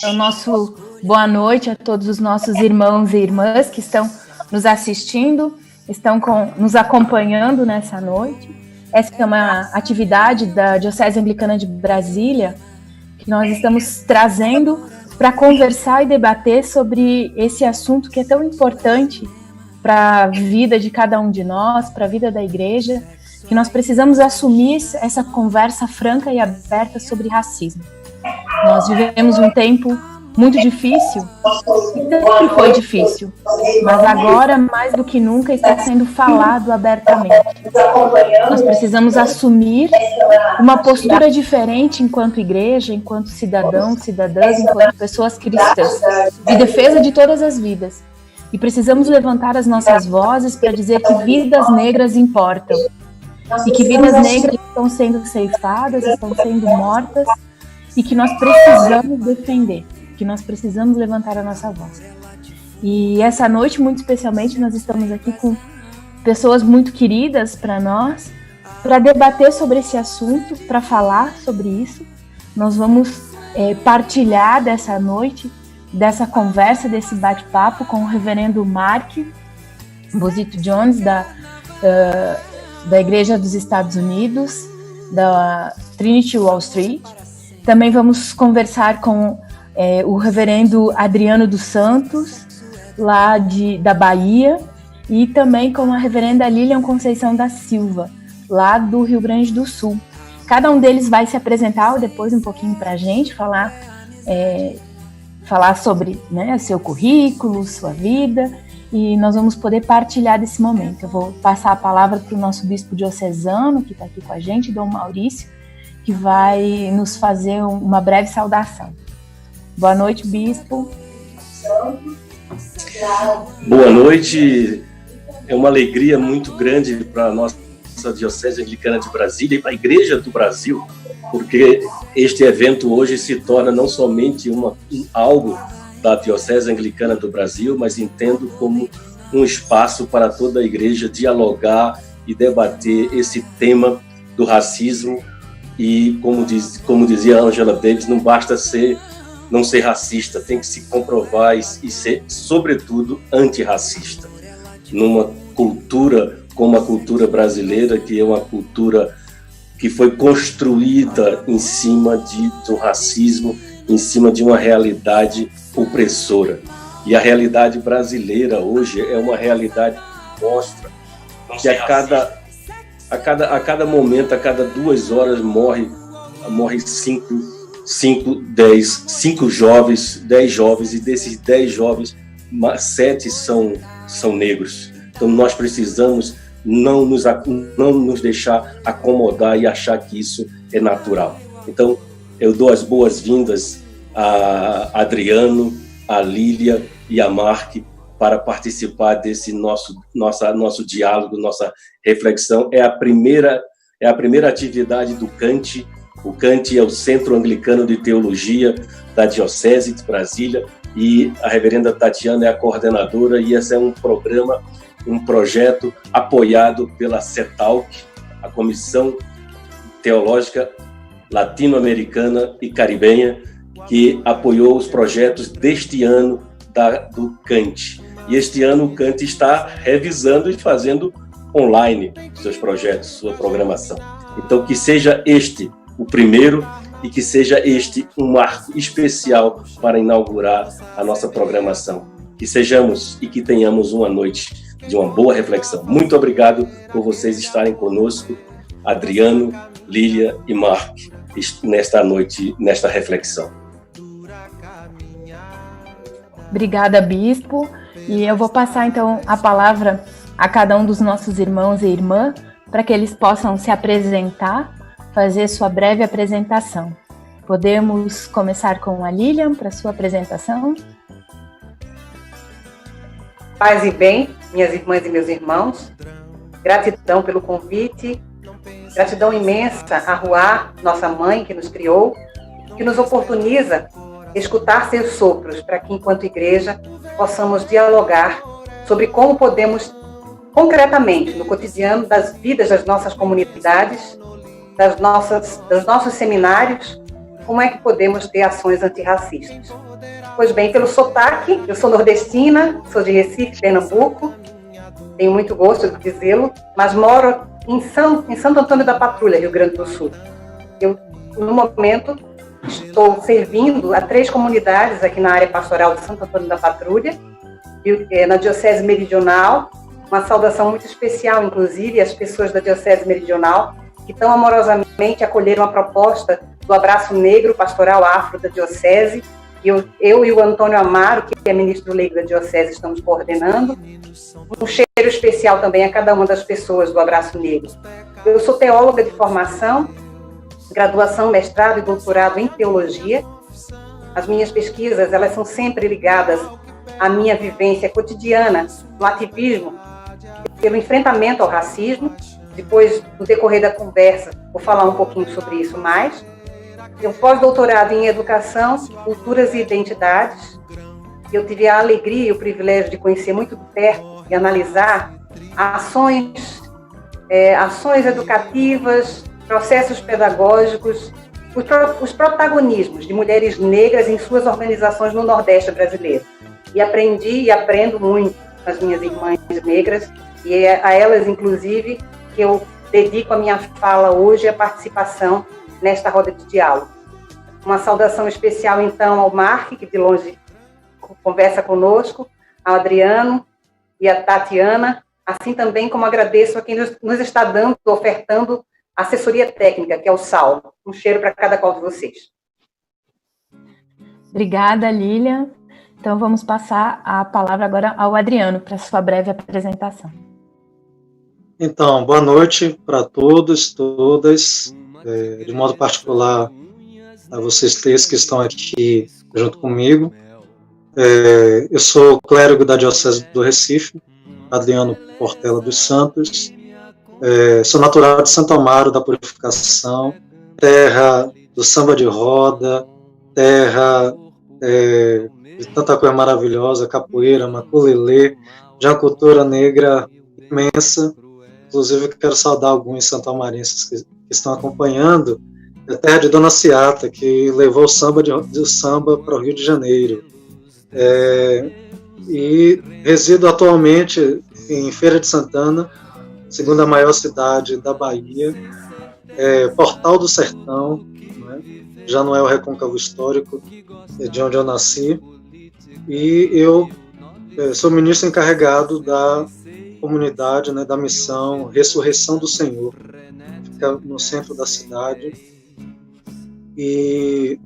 O nosso boa noite a todos os nossos irmãos e irmãs que estão nos assistindo, estão nos acompanhando nessa noite. Essa é uma atividade da Diocese Anglicana de Brasília que nós estamos trazendo para conversar e debater sobre esse assunto que é tão importante para a vida de cada um de nós, para a vida da igreja, que nós precisamos assumir essa conversa franca e aberta sobre racismo. Nós vivemos um tempo muito difícil, e sempre foi difícil, mas agora, mais do que nunca, está sendo falado abertamente. Nós precisamos assumir uma postura diferente enquanto igreja, enquanto cidadãos, cidadãs, enquanto pessoas cristãs, de defesa de todas as vidas. E precisamos levantar as nossas vozes para dizer que vidas negras importam, e que vidas negras estão sendo ceifadas, estão sendo mortas, e que nós precisamos defender, que nós precisamos levantar a nossa voz. E essa noite, muito especialmente, nós estamos aqui com pessoas muito queridas para nós, para debater sobre esse assunto, para falar sobre isso. Nós vamos partilhar dessa noite, dessa conversa, desse bate-papo com o reverendo Mark Bozito Jones, da Igreja dos Estados Unidos, da Trinity Wall Street. Também vamos conversar com o reverendo Adriano dos Santos, lá da Bahia, e também com a reverenda Lilian Conceição da Silva, lá do Rio Grande do Sul. Cada um deles vai se apresentar depois um pouquinho para a gente, falar sobre, né, seu currículo, sua vida, e nós vamos poder partilhar desse momento. Eu vou passar a palavra para o nosso bispo diocesano, que está aqui com a gente, Dom Maurício, que vai nos fazer uma breve saudação. Boa noite, bispo. Boa noite. É uma alegria muito grande para a nossa Diocese Anglicana de Brasília e para a Igreja do Brasil, porque este evento hoje se torna não somente algo da Diocese Anglicana do Brasil, mas entendo como um espaço para toda a Igreja dialogar e debater esse tema do racismo. E, como dizia Angela Davis, não basta não ser racista, tem que se comprovar e ser, sobretudo, antirracista. Numa cultura como a cultura brasileira, que é uma cultura que foi construída em cima do racismo, em cima de uma realidade opressora. E a realidade brasileira hoje é uma realidade que mostra que a cada momento, a cada 2 horas, morre 5 jovens, 10 jovens, e desses 10 jovens, 7 são negros. Então nós precisamos não nos deixar acomodar e achar que isso é natural. Então eu dou as boas-vindas a Adriano, a Lília e a Mark para participar desse nosso diálogo, nossa reflexão. É a primeira atividade do CANT. O CANT é o Centro Anglicano de Teologia da Diocese de Brasília, e a reverenda Tatiana é a coordenadora, e esse é um projeto apoiado pela CETALC, a Comissão Teológica Latino-Americana e Caribenha, que apoiou os projetos deste ano do CANT. E este ano o CANT está revisando e fazendo online seus projetos, sua programação. Então, que seja este o primeiro, e que seja este um marco especial para inaugurar a nossa programação. Que sejamos e que tenhamos uma noite de uma boa reflexão. Muito obrigado por vocês estarem conosco, Adriano, Lília e Mark, nesta noite, nesta reflexão. Obrigada, bispo. E eu vou passar, então, a palavra a cada um dos nossos irmãos e irmãs, para que eles possam se apresentar, fazer sua breve apresentação. Podemos começar com a Lilian para sua apresentação. Paz e bem, minhas irmãs e meus irmãos, gratidão pelo convite, gratidão imensa a Ruá, nossa mãe que nos criou, que nos oportuniza escutar seus sopros, para que, enquanto igreja, possamos dialogar sobre como podemos, concretamente, no cotidiano das vidas das nossas comunidades, dos nossos seminários, como é que podemos ter ações antirracistas. Pois bem, pelo sotaque, eu sou nordestina, sou de Recife, Pernambuco, tenho muito gosto de dizê-lo, mas moro em Santo Antônio da Patrulha, Rio Grande do Sul. Eu, no momento, estou servindo a 3 comunidades aqui na área pastoral de Santo Antônio da Patrulha, na Diocese Meridional. Uma saudação muito especial, inclusive, às pessoas da Diocese Meridional, que tão amorosamente acolheram a proposta do Abraço Negro Pastoral Afro da Diocese, que eu e o Antônio Amaro, que é ministro leigo da Diocese, estamos coordenando. Um cheiro especial também a cada uma das pessoas do Abraço Negro. Eu sou teóloga de formação, graduação, mestrado e doutorado em teologia. As minhas pesquisas, elas são sempre ligadas à minha vivência cotidiana no ativismo, pelo enfrentamento ao racismo. Depois, no decorrer da conversa, vou falar um pouquinho sobre isso mais. Eu pós-doutorado em Educação, Culturas e Identidades. Eu tive a alegria e o privilégio de conhecer muito de perto e analisar ações educativas, processos pedagógicos, os protagonismos de mulheres negras em suas organizações no Nordeste brasileiro. E aprendi e aprendo muito com as minhas irmãs negras, e é a elas, inclusive, que eu dedico a minha fala hoje, a participação nesta roda de diálogo. Uma saudação especial, então, ao Mark, que de longe conversa conosco, ao Adriano e à Tatiana, assim também como agradeço a quem nos está ofertando assessoria técnica, que é o Saulo. Um cheiro para cada qual de vocês. Obrigada, Lilian. Então, vamos passar a palavra agora ao Adriano, para sua breve apresentação. Então, boa noite para todos, todas, de modo particular a vocês 3 que estão aqui junto comigo. Eu sou clérigo da Diocese do Recife, Adriano Portela dos Santos. Sou natural de Santo Amaro da Purificação, terra do samba de roda, terra de tanta coisa maravilhosa, capoeira, maculelê, de uma cultura negra imensa. Inclusive, quero saudar alguns santoamarenses que estão acompanhando, a terra de Dona Ciata, que levou o samba para o Rio de Janeiro. E resido atualmente em Feira de Santana, segunda maior cidade da Bahia, Portal do Sertão, né? Já não é o recôncavo histórico, de onde eu nasci, e eu sou ministro encarregado da comunidade, né, da missão Ressurreição do Senhor, fica no centro da cidade, e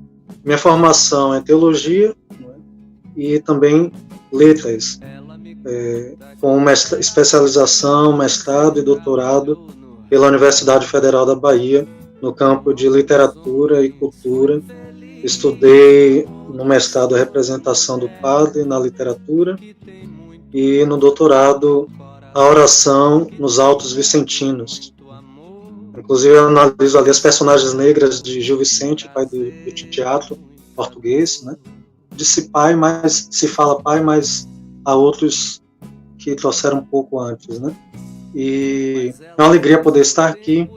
minha formação é teologia, né, e também letras, com especialização, mestrado e doutorado pela Universidade Federal da Bahia, no campo de literatura e cultura. Estudei no mestrado a representação do padre na literatura e no doutorado a oração nos Altos Vicentinos. Inclusive, eu analiso ali as personagens negras de Gil Vicente, pai do teatro português, né? Disse pai, mas se fala pai, mas há outros que trouxeram um pouco antes, né? E é uma alegria poder estar aqui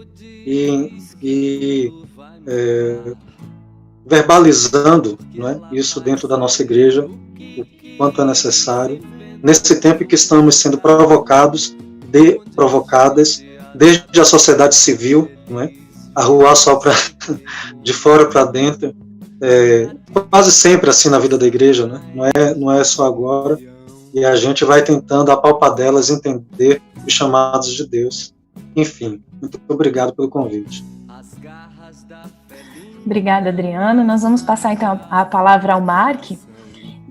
e verbalizando, né, isso dentro da nossa igreja, o quanto é necessário, nesse tempo em que estamos sendo provocadas, desde a sociedade civil, né, arruar só de fora para dentro, quase sempre assim na vida da igreja, né, não é só agora, e a gente vai tentando apalpadelas entender os chamados de Deus. Enfim, muito obrigado pelo convite. Obrigada, Adriano. Nós vamos passar, então, a palavra ao Mark,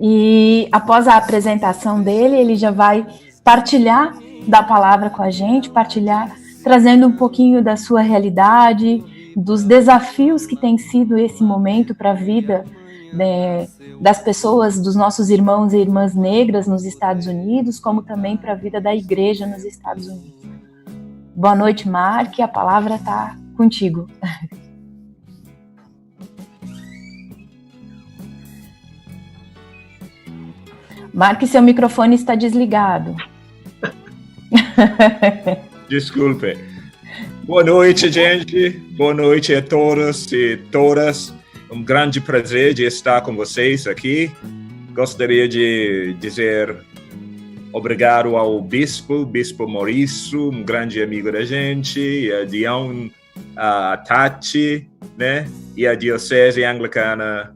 e após a apresentação dele, ele já vai partilhar da palavra com a gente, trazendo um pouquinho da sua realidade, dos desafios que tem sido esse momento para a vida das pessoas, dos nossos irmãos e irmãs negras nos Estados Unidos, como também para a vida da igreja nos Estados Unidos. Boa noite, Mark, a palavra está contigo. Marque, seu microfone está desligado. Desculpe. Boa noite, gente. Boa noite a todos e todas. Um grande prazer de estar com vocês aqui. Gostaria de dizer obrigado ao Bispo Maurício, um grande amigo da gente, e a Dion, a Tati, né? E a Diocese Anglicana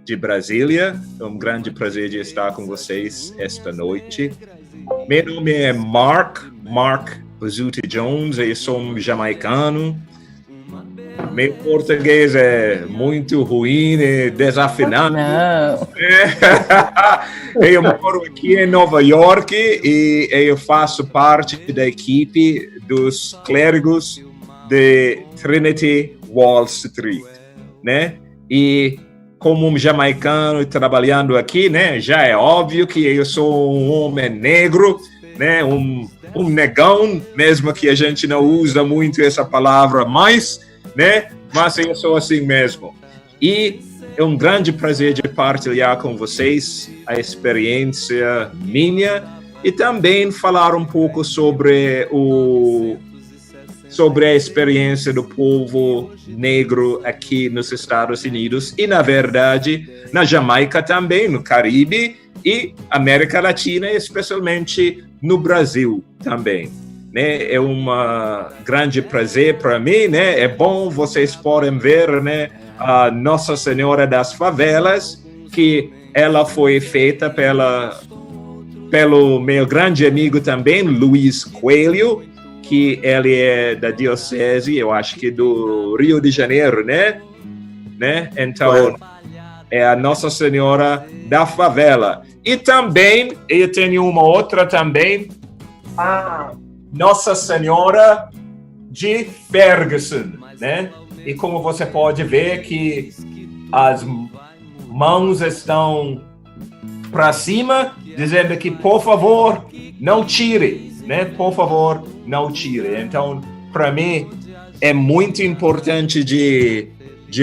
de Brasília. É um grande prazer de estar com vocês esta noite. Meu nome é Mark Bazzuti Jones, eu sou um jamaicano. Meu português é muito ruim e desafinado. Não. Eu moro aqui em Nova York e eu faço parte da equipe dos clérigos de Trinity Wall Street, né? E como um jamaicano trabalhando aqui, né? Já é óbvio que eu sou um homem negro, né? Um negão, mesmo que a gente não usa muito essa palavra mais, né? Mas eu sou assim mesmo. E é um grande prazer de partilhar com vocês a experiência minha e também falar um pouco sobre a experiência do povo negro aqui nos Estados Unidos e, na verdade, na Jamaica também, no Caribe e América Latina, especialmente no Brasil também. Né? É um grande prazer para mim, né? É bom, vocês podem ver, né, a Nossa Senhora das Favelas, que ela foi feita pelo meu grande amigo também, Luiz Coelho, que ele é da diocese, eu acho que do Rio de Janeiro, né? Então, é a Nossa Senhora da Favela. E também, eu tenho uma outra também, Nossa Senhora de Ferguson, né? E como você pode ver que as mãos estão para cima, dizendo que, por favor, não tire, né? Por favor, não tire. Então, para mim, é muito importante de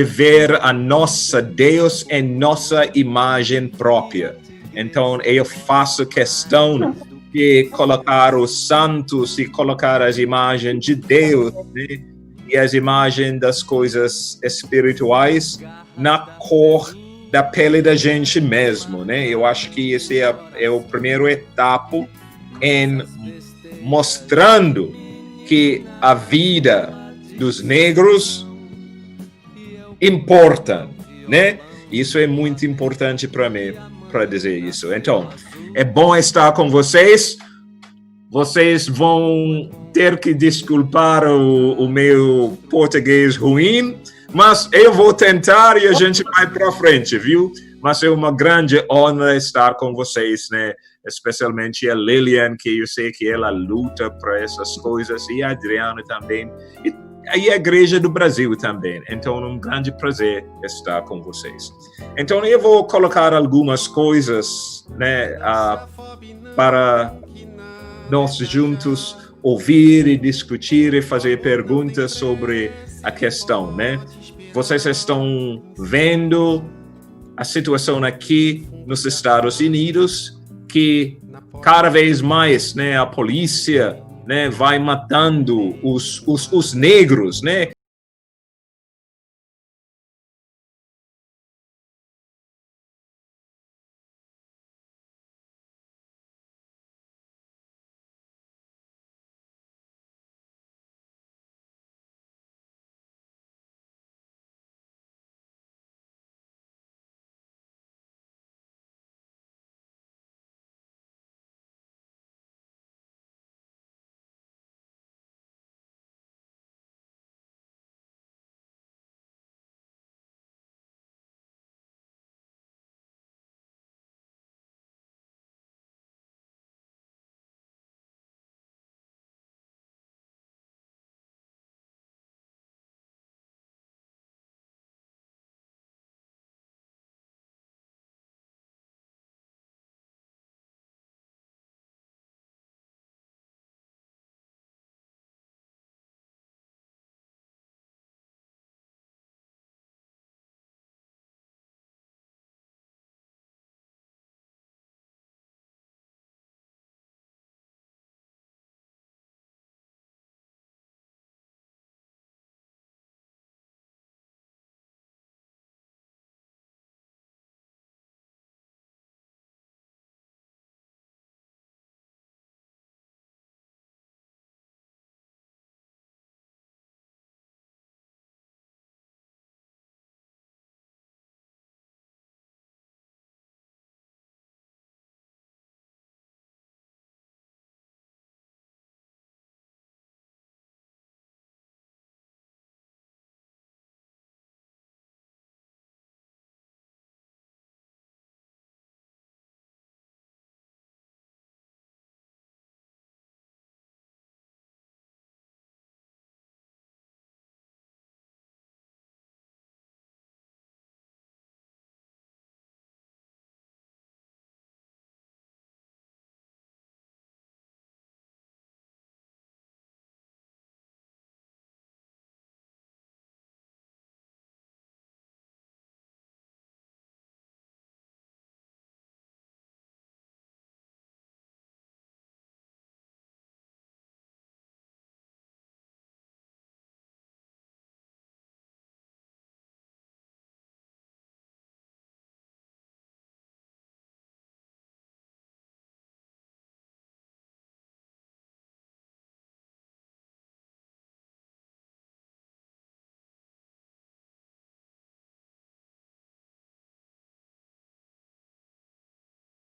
ver a nossa Deus em nossa imagem própria. Então, eu faço questão de colocar os santos e colocar as imagens de Deus, né? E as imagens das coisas espirituais na cor da pele da gente mesmo, né? Eu acho que esse é o primeiro etapa em mostrando que a vida dos negros importa, né? Isso é muito importante para mim, para dizer isso. Então, é bom estar com vocês. Vocês vão ter que desculpar o meu português ruim, mas eu vou tentar e a gente vai para frente, viu? Mas é uma grande honra estar com vocês, né? Especialmente a Lilian, que eu sei que ela luta para essas coisas, e a Adriana também, e a Igreja do Brasil também. Então, é um grande prazer estar com vocês. Então, eu vou colocar algumas coisas, né, para nós juntos ouvir e discutir e fazer perguntas sobre a questão, né? Vocês estão vendo a situação aqui nos Estados Unidos, que cada vez mais, né, a polícia, né, vai matando os negros, né?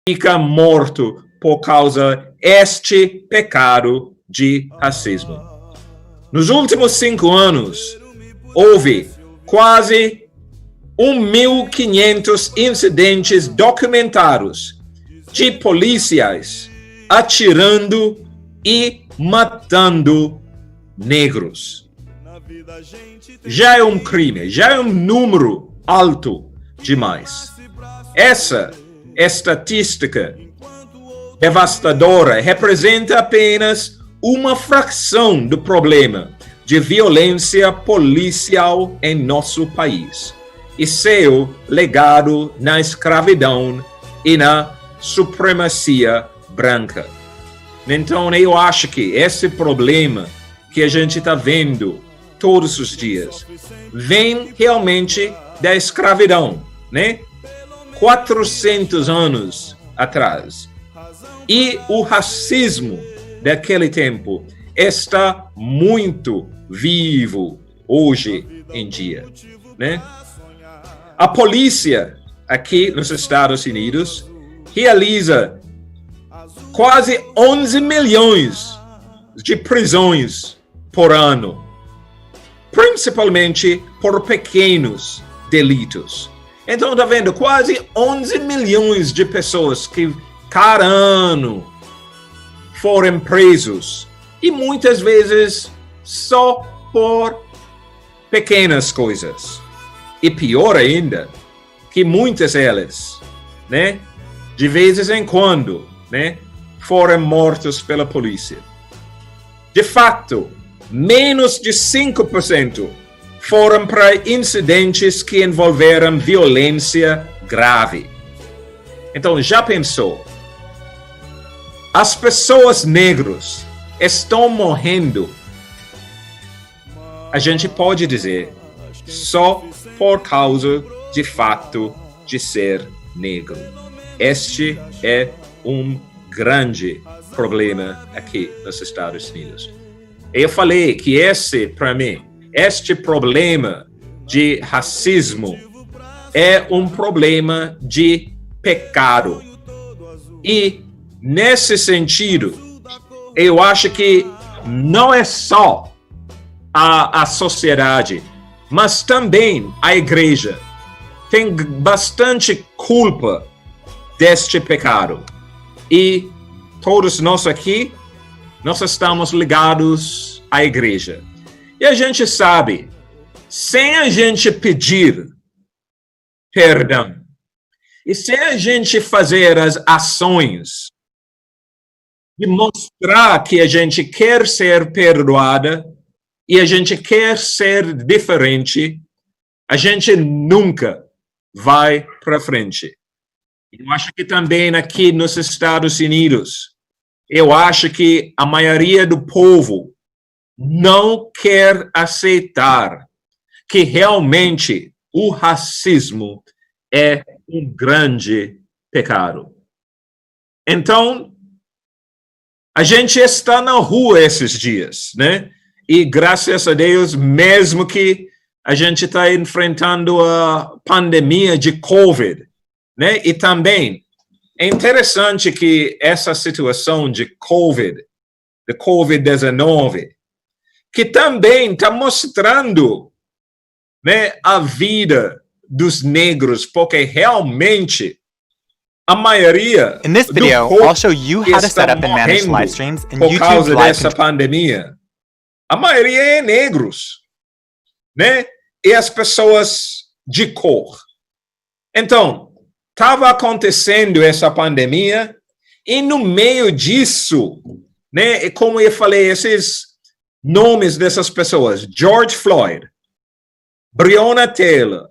fica morto por causa deste pecado de racismo. Nos últimos 5 anos, houve quase 1.500 incidentes documentados de policiais atirando e matando negros. Já é um crime, já é um número alto demais. Essa estatística devastadora representa apenas uma fração do problema de violência policial em nosso país e seu legado na escravidão e na supremacia branca. Então, eu acho que esse problema que a gente está vendo todos os dias vem realmente da escravidão, né? 400 anos atrás. E o racismo daquele tempo está muito vivo hoje em dia, né? A polícia aqui nos Estados Unidos realiza quase 11 milhões de prisões por ano, principalmente por pequenos delitos. Então, tá vendo? Quase 11 milhões de pessoas que cada ano foram presos. E muitas vezes só por pequenas coisas. E pior ainda, que muitas delas, né, de vezes em quando, né, foram mortos pela polícia. De fato, menos de 5% foram para incidentes que envolveram violência grave. Então, já pensou? As pessoas negras estão morrendo, a gente pode dizer, só por causa de fato de ser negro. Este é um grande problema aqui nos Estados Unidos. Eu falei que para mim, este problema de racismo é um problema de pecado. E, nesse sentido, eu acho que não é só a sociedade, mas também a igreja tem bastante culpa deste pecado. E todos nós aqui, nós estamos ligados à igreja. E a gente sabe, sem a gente pedir perdão, e sem a gente fazer as ações de mostrar que a gente quer ser perdoada e a gente quer ser diferente, a gente nunca vai para frente. Eu acho que também aqui nos Estados Unidos, eu acho que a maioria do povo não quer aceitar que realmente o racismo é um grande pecado. Então, a gente está na rua esses dias, né? E graças a Deus, mesmo que a gente está enfrentando a pandemia de COVID, né? E também é interessante que essa situação de Covid-19, que também está mostrando, né, a vida dos negros, porque realmente a maioria In this video, I'll show you how to set up and manage live streams in por causa YouTube's live dessa pandemia. A maioria é negros, né? E as pessoas de cor. Então, estava acontecendo essa pandemia e no meio disso, né? Como eu falei, esses nomes dessas pessoas: George Floyd, Breonna Taylor,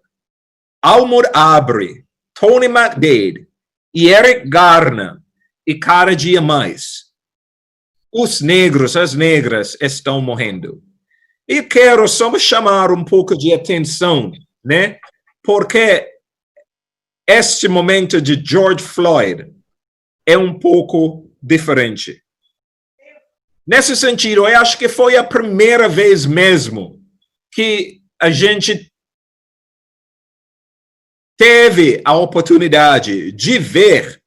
Ahmaud Arbery, Tony McDade e Eric Garner e cada dia mais. Os negros, as negras estão morrendo. E quero só chamar um pouco de atenção, né? Porque este momento de George Floyd é um pouco diferente. Nesse sentido, eu acho que foi a primeira vez mesmo que a gente teve a oportunidade de ver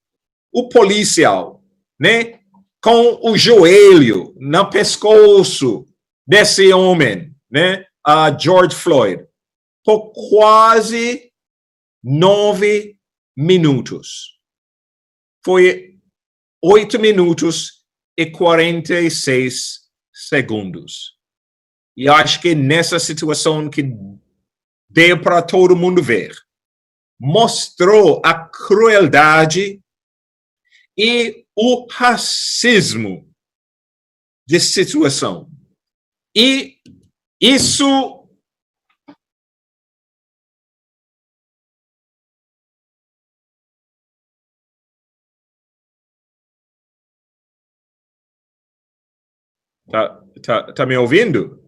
o policial, né, com o joelho no pescoço desse homem, né, George Floyd, por quase 9 minutos. Foi 8 minutos e 46 segundos. E acho que nessa situação que deu para todo mundo ver, mostrou a crueldade e o racismo de situação. E isso tá me ouvindo?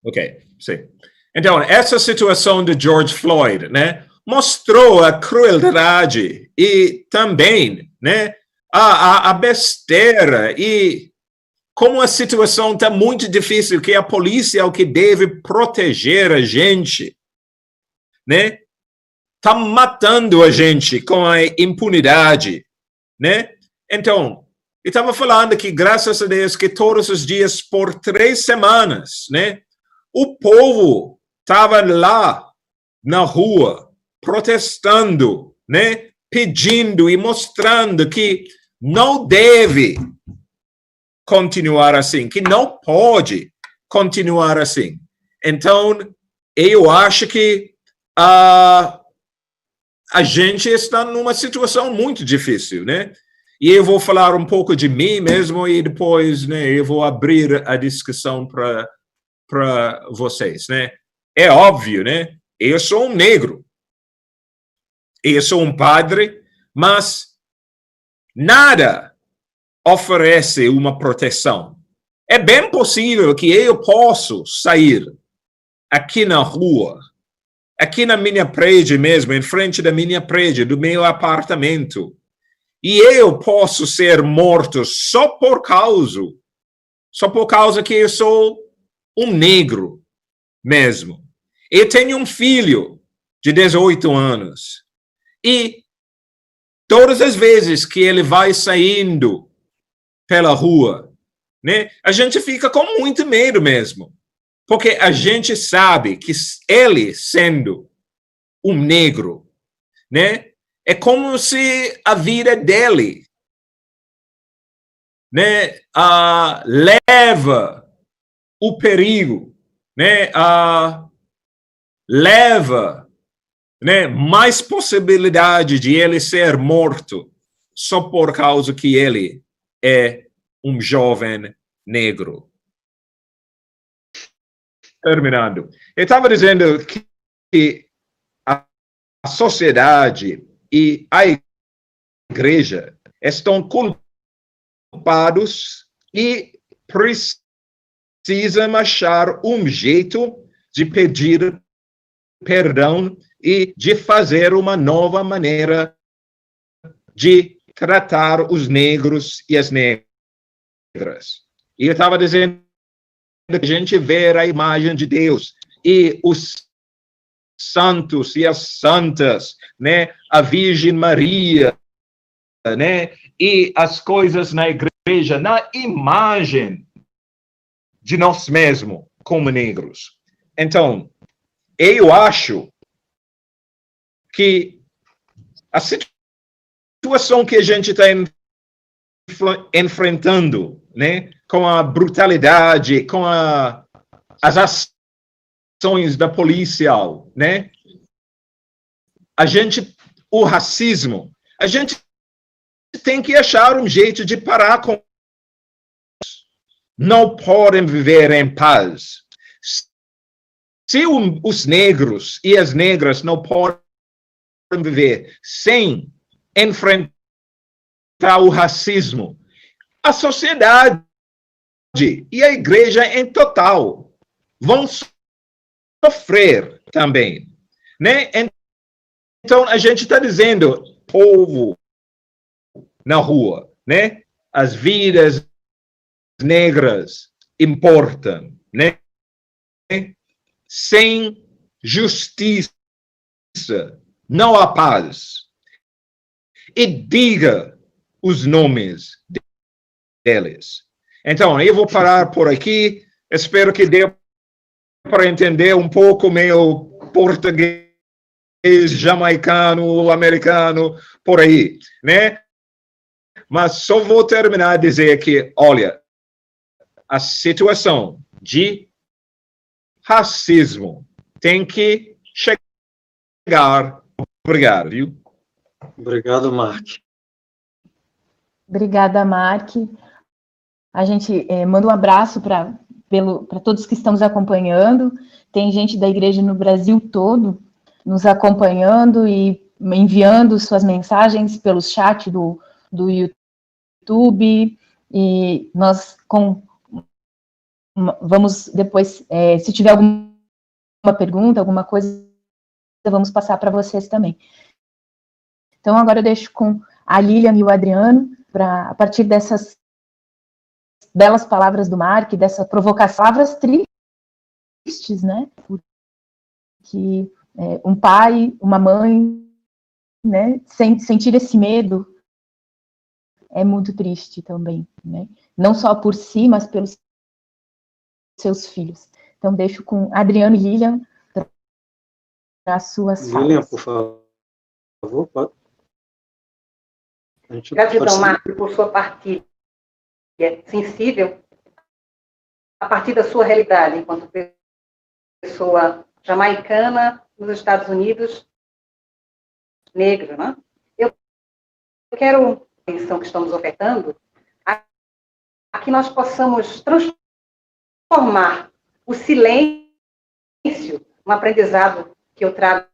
Ok, sim. Então, essa situação de George Floyd, né, mostrou a crueldade e também, né, a besteira e como a situação está muito difícil, que a polícia é o que deve proteger a gente, né, está matando a gente com a impunidade, né? Então, eu estava falando que, graças a Deus, que todos os dias, por 3 semanas, né, o povo estava lá na rua, protestando, né, pedindo e mostrando que não deve continuar assim, que não pode continuar assim. Então, eu acho que a gente está numa situação muito difícil, né? E eu vou falar um pouco de mim mesmo e depois, né, eu vou abrir a discussão para vocês, né? É óbvio, né? Eu sou um negro. Eu sou um padre, mas nada oferece uma proteção. É bem possível que eu possa sair aqui na rua, aqui na minha prédio mesmo, em frente da minha prédio, do meu apartamento, e eu posso ser morto só por causa que eu sou um negro mesmo. Eu tenho um filho de 18 anos e todas as vezes que ele vai saindo pela rua, né, a gente fica com muito medo mesmo, porque a gente sabe que ele, sendo um negro, né, é como se a vida dele, né, leva o perigo, né, leva, né, mais possibilidade de ele ser morto só por causa que ele é um jovem negro. Terminando. Eu estava dizendo que a sociedade e a igreja estão culpados e precisam achar um jeito de pedir perdão e de fazer uma nova maneira de tratar os negros e as negras. E eu estava dizendo que a gente vê a imagem de Deus e os santos e as santas, né, a Virgem Maria, né, e as coisas na igreja, na imagem de nós mesmos como negros. Então, eu acho que a situação que a gente está enfrentando, né, com a brutalidade, com as ações da policial, né, o racismo, a gente tem que achar um jeito de parar com isso. Não podem viver em paz. Se os negros e as negras não podem viver sem enfrentar o racismo, a sociedade e a igreja em total vão sofrer também, né? Então a gente está dizendo, povo na rua, né? As vidas negras importam, né? Sem justiça não há paz. e diga os nomes deles. Então, eu vou parar por aqui. Espero que dê para entender um pouco meu português, jamaicano, americano, por aí, né? Mas só vou terminar a dizer que, olha, a situação de racismo tem que chegar. Obrigado, viu? Obrigado, Mark. Obrigada, Mark. A gente manda um abraço para todos que estão nos acompanhando. Tem gente da igreja no Brasil todo nos acompanhando e enviando suas mensagens pelo chat do YouTube. E nós vamos depois, se tiver alguma pergunta, alguma coisa, vamos passar para vocês também. Então, agora eu deixo com a Lilian e o Adriano, a partir dessas belas palavras do Mark, dessa provocação, palavras tristes, né? Porque um pai, uma mãe, né, sentir esse medo é muito triste também, né? Não só por si, mas pelos seus filhos. Então, deixo com Adriano e Lilian para as suas falas. Lilian, por favor, pode. Gratidão, Marco, por sua partilha sensível a partir da sua realidade enquanto pessoa jamaicana nos Estados Unidos, negro, né? Eu quero a atenção que estamos ofertando a que nós possamos transformar o silêncio, um aprendizado que eu trago,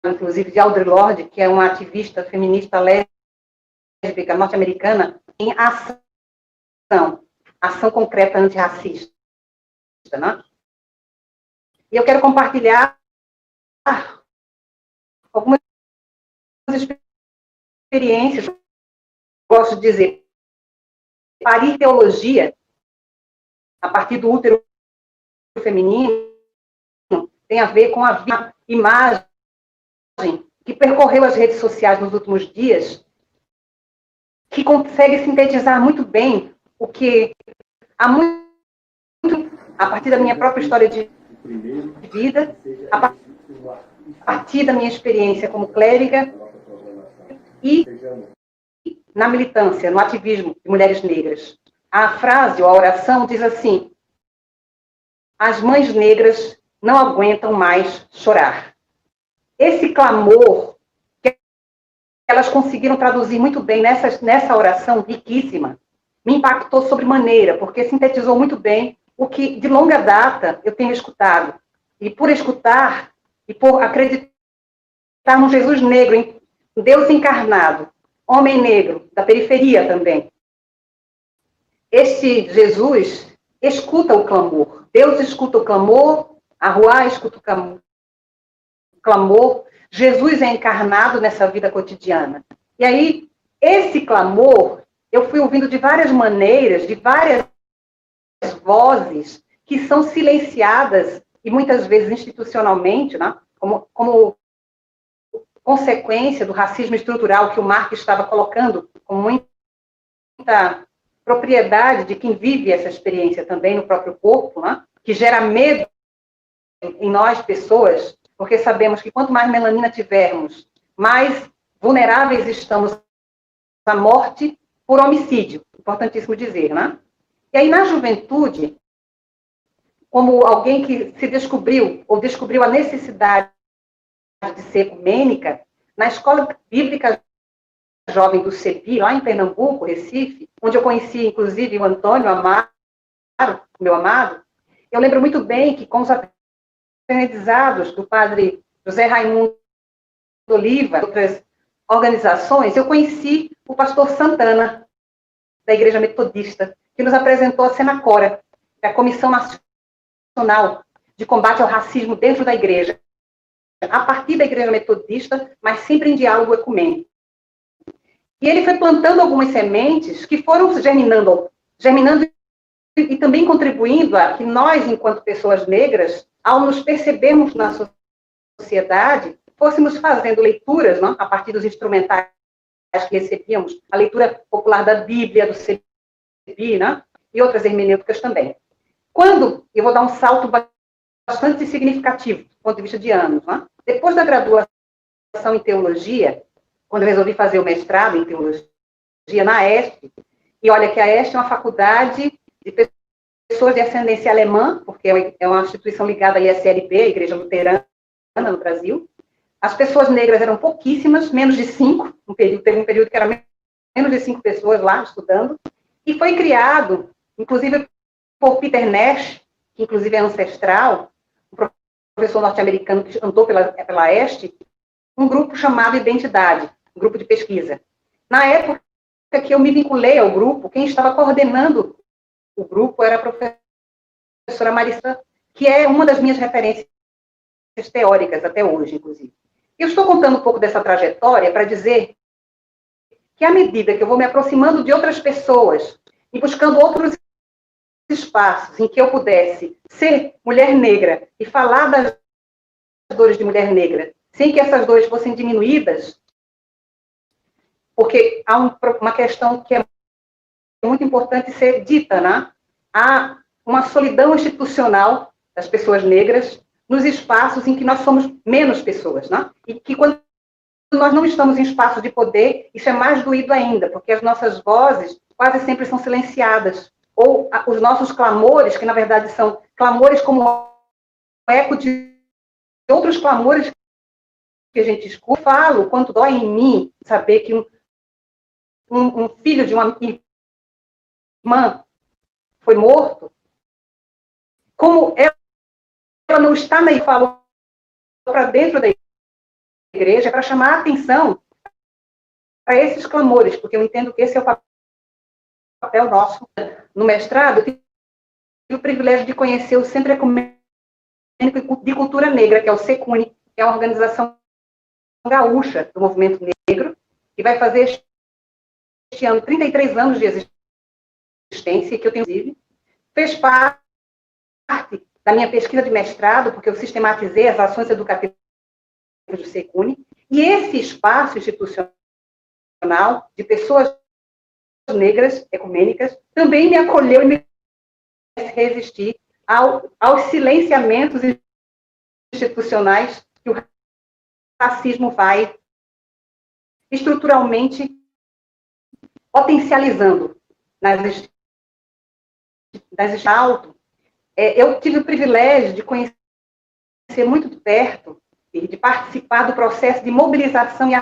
inclusive, de Audre Lorde, que é uma ativista feminista lésbica norte-americana, em ação concreta antirracista, né? E eu quero compartilhar algumas experiências. Gosto de dizer, parir teologia a partir do útero feminino tem a ver com a imagem que percorreu as redes sociais nos últimos dias, que consegue sintetizar muito bem o que há muito, a partir da minha própria história de vida, a partir da minha experiência como clériga e na militância, no ativismo de mulheres negras. A frase ou a oração diz assim: as mães negras não aguentam mais chorar. Esse clamor que elas conseguiram traduzir muito bem nessa oração riquíssima, me impactou sobremaneira, porque sintetizou muito bem o que, de longa data, eu tenho escutado. E por escutar, e por acreditar no Jesus negro, em Deus encarnado, homem negro, da periferia também. Este Jesus escuta o clamor. Deus escuta o clamor, a Ruá escuta o clamor. Jesus é encarnado nessa vida cotidiana. E aí, esse clamor, eu fui ouvindo de várias maneiras, de várias vozes que são silenciadas, e muitas vezes institucionalmente, né, como consequência do racismo estrutural que o Mark estava colocando com muita propriedade de quem vive essa experiência também no próprio corpo, né, que gera medo em nós, pessoas, porque sabemos que quanto mais melanina tivermos, mais vulneráveis estamos à morte por homicídio. Importantíssimo dizer, né? E aí, na juventude, como alguém que se descobriu, ou descobriu a necessidade de ser ecumênica, na Escola Bíblica Jovem do CEPI, lá em Pernambuco, Recife, onde eu conheci, inclusive, o Antônio Amaro, meu amado, eu lembro muito bem que, com os aprendizados do padre José Raimundo Oliva, outras organizações, eu conheci o pastor Santana, da Igreja Metodista, que nos apresentou a Senacora, que é a Comissão Nacional de Combate ao Racismo dentro da Igreja, a partir da Igreja Metodista, mas sempre em diálogo ecumênico. E ele foi plantando algumas sementes que foram germinando e também contribuindo a que nós, enquanto pessoas negras, ao nos percebermos na sociedade, fôssemos fazendo leituras, não, a partir dos instrumentais que recebíamos, a leitura popular da Bíblia, do CEBI, né? E outras hermenêuticas também. Quando, eu vou dar um salto bastante significativo, do ponto de vista de anos, né? Depois da graduação em teologia, quando eu resolvi fazer o mestrado em teologia na EST, e olha que a EST é uma faculdade de pessoas de ascendência alemã, porque é uma instituição ligada à ISLB, a Igreja Luterana no Brasil. As pessoas negras eram pouquíssimas, menos de 5, teve um período que era menos de 5 pessoas lá estudando, e foi criado, inclusive por Peter Nash, que inclusive é ancestral, um professor norte-americano que andou pela EST, um grupo chamado Identidade, um grupo de pesquisa. Na época que eu me vinculei ao grupo, quem estava coordenando o grupo era a professora Marissa, que é uma das minhas referências teóricas até hoje, inclusive. Eu estou contando um pouco dessa trajetória para dizer que, à medida que eu vou me aproximando de outras pessoas e buscando outros espaços em que eu pudesse ser mulher negra e falar das dores de mulher negra, sem que essas dores fossem diminuídas, porque há uma questão que é muito importante ser dita, né? Há uma solidão institucional das pessoas negras nos espaços em que nós somos menos pessoas, né? E que quando nós não estamos em espaço de poder, isso é mais doído ainda, porque as nossas vozes quase sempre são silenciadas, ou os nossos clamores, que na verdade são clamores como eco de outros clamores que a gente escuta. Falo quanto dói em mim saber que um filho de uma irmã foi morto, como ela não está na falo para dentro da igreja para chamar a atenção para esses clamores, porque eu entendo que esse é o papel nosso. No mestrado, eu tive o privilégio de conhecer o Centro Ecumênico de Cultura Negra, que é o SECUNE, que é uma organização gaúcha do movimento negro, que vai fazer este ano 33 anos de existência, que eu tenho, inclusive, fez parte da minha pesquisa de mestrado, porque eu sistematizei as ações educativas do SECUNE, e esse espaço institucional de pessoas negras, ecumênicas, também me acolheu e me fez resistir aos silenciamentos institucionais que o racismo vai estruturalmente potencializando nas alto. Eu tive o privilégio de conhecer muito de perto e de participar do processo de mobilização e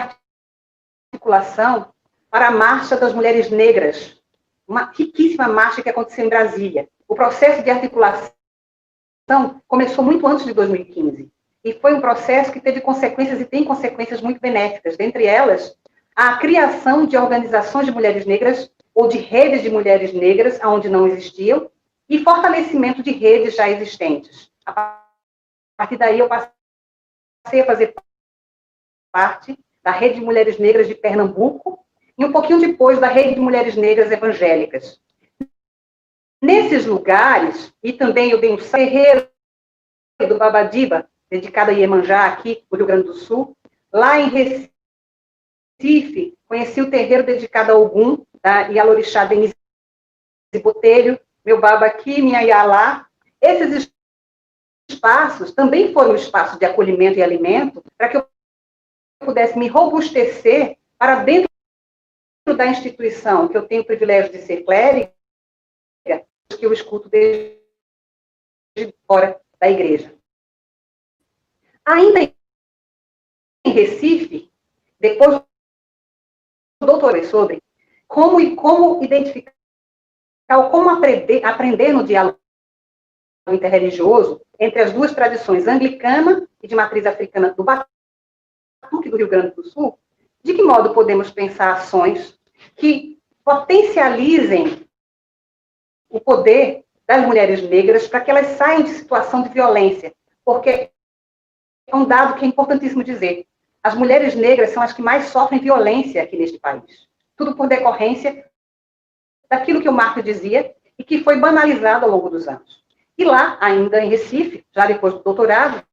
articulação para a Marcha das Mulheres Negras, uma riquíssima marcha que aconteceu em Brasília. O processo de articulação começou muito antes de 2015, e foi um processo que teve consequências e tem consequências muito benéficas, dentre elas, a criação de organizações de mulheres negras, ou de redes de mulheres negras, onde não existiam, e fortalecimento de redes já existentes. A partir daí, eu passei a fazer parte da Rede de Mulheres Negras de Pernambuco, e um pouquinho depois da Rede de Mulheres Negras Evangélicas. Nesses lugares, e também eu dei um terreiro do Babadiba, dedicado a Iemanjá, aqui no Rio Grande do Sul. Lá em Recife, conheci o terreiro dedicado a Ogum, tá? E a Lorixá Denise Botelho, meu baba aqui, minha Iá lá. Esses espaços também foram espaços de acolhimento e alimento para que eu pudesse me robustecer para dentro da instituição, que eu tenho o privilégio de ser clériga, que eu escuto desde fora da igreja. Ainda em Recife, depois do doutorei sobre como identificar, como aprender no diálogo interreligioso entre as duas tradições, anglicana e de matriz africana do Batuque do Rio Grande do Sul, de que modo podemos pensar ações que potencializem o poder das mulheres negras para que elas saiam de situação de violência, porque é um dado que é importantíssimo dizer. As mulheres negras são as que mais sofrem violência aqui neste país. Tudo por decorrência daquilo que o Marco dizia e que foi banalizado ao longo dos anos. E lá, ainda em Recife, já depois do doutorado,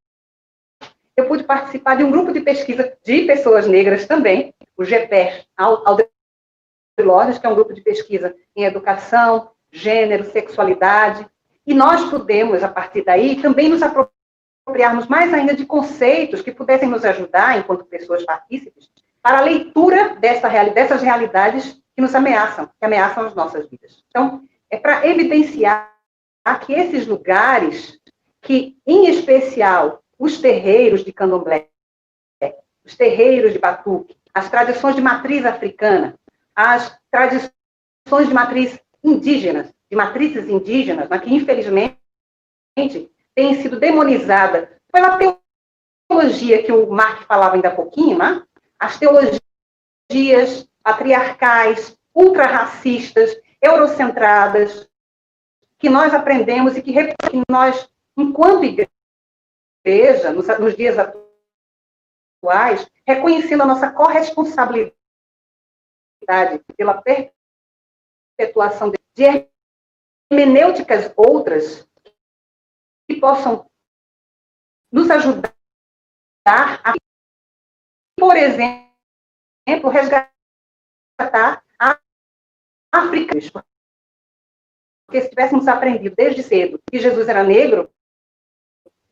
eu pude participar de um grupo de pesquisa de pessoas negras também, o GPER, Lojas, que é um grupo de pesquisa em educação, gênero, sexualidade, e nós pudemos, a partir daí, também nos apropriarmos mais ainda de conceitos que pudessem nos ajudar, enquanto pessoas partícipes, para a leitura dessas realidades que nos ameaçam, que ameaçam as nossas vidas. Então, é para evidenciar que esses lugares, que, em especial, os terreiros de candomblé, os terreiros de batuque, as tradições de matriz africana, as tradições de matriz indígenas, de matrizes indígenas, né, que, infelizmente, têm sido demonizadas pela teologia que o Mark falava ainda há pouquinho, né? As teologias patriarcais, ultrarracistas, eurocentradas, que nós aprendemos e que nós, enquanto igreja, nos dias atuais, reconhecendo a nossa corresponsabilidade pela perpetuação de hermenêuticas outras que possam nos ajudar a, por exemplo, resgatar a África. Porque se tivéssemos aprendido desde cedo que Jesus era negro,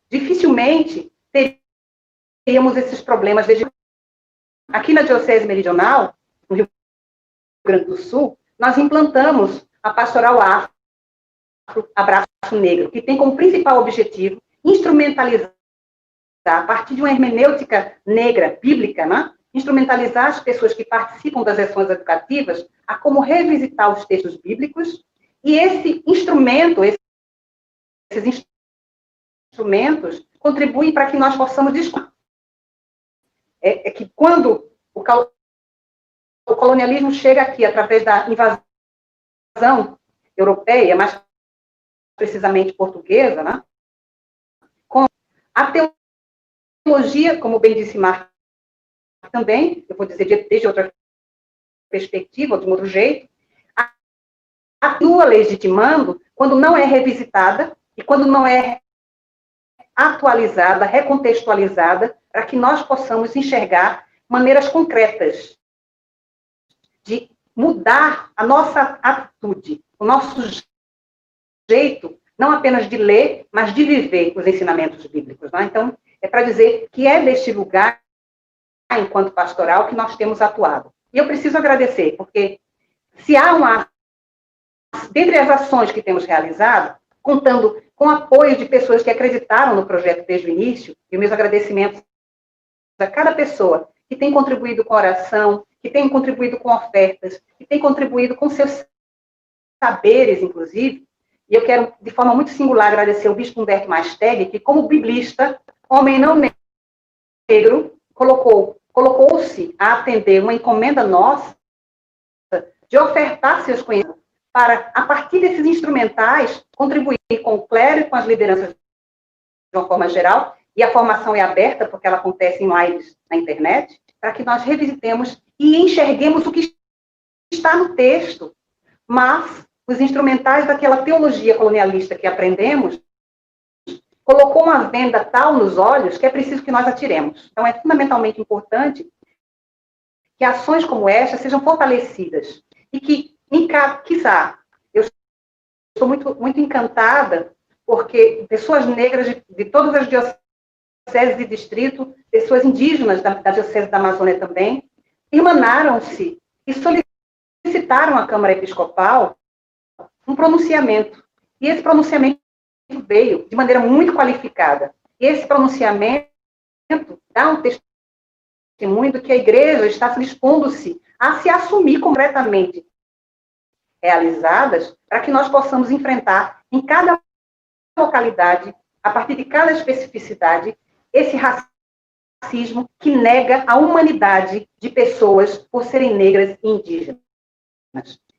dificilmente teríamos esses problemas. Aqui na Diocese Meridional, no Rio Grande do Sul, nós implantamos a Pastoral Afro, Abraço Negro, que tem como principal objetivo instrumentalizar, a partir de uma hermenêutica negra, bíblica, né? Instrumentalizar as pessoas que participam das ações educativas a como revisitar os textos bíblicos, e esse instrumento, esses instrumentos contribuem para que nós possamos discutir. É que quando o colonialismo chega aqui através da invasão europeia, mais precisamente portuguesa, né? Com a teologia, como bem disse Mark também, eu vou dizer desde outra perspectiva, de um outro jeito, atua legitimando quando não é revisitada e quando não é atualizada, recontextualizada, para que nós possamos enxergar maneiras concretas de mudar a nossa atitude, o nosso jeito, não apenas de ler, mas de viver os ensinamentos bíblicos. Né? Então, é para dizer que é deste lugar, enquanto pastoral, que nós temos atuado. E eu preciso agradecer, porque se há dentre as ações que temos realizado, contando com o apoio de pessoas que acreditaram no projeto desde o início, e meus agradecimentos a cada pessoa que tem contribuído com oração, que tem contribuído com ofertas, que tem contribuído com seus saberes, inclusive, e eu quero, de forma muito singular, agradecer ao bispo Humberto Masteg, que, como biblista, homem não negro, colocou-se a atender uma encomenda nossa de ofertar seus conhecimentos para, a partir desses instrumentais, contribuir com o clero e com as lideranças de uma forma geral, e a formação é aberta, porque ela acontece em lives na internet, para que nós revisitemos e enxerguemos o que está no texto, mas os instrumentais daquela teologia colonialista que aprendemos colocou uma venda tal nos olhos que é preciso que nós atiremos. Então, é fundamentalmente importante que ações como esta sejam fortalecidas e que, quiçá, eu estou muito encantada porque pessoas negras de todas as dioceses e distrito, pessoas indígenas da Diocese da Amazônia também, irmanaram-se e solicitaram à Câmara Episcopal um pronunciamento. E esse pronunciamento veio de maneira muito qualificada. E esse pronunciamento dá um testemunho do que a igreja está dispondo-se a se assumir concretamente realizadas para que nós possamos enfrentar em cada localidade, a partir de cada especificidade, esse racismo que nega a humanidade de pessoas por serem negras e indígenas.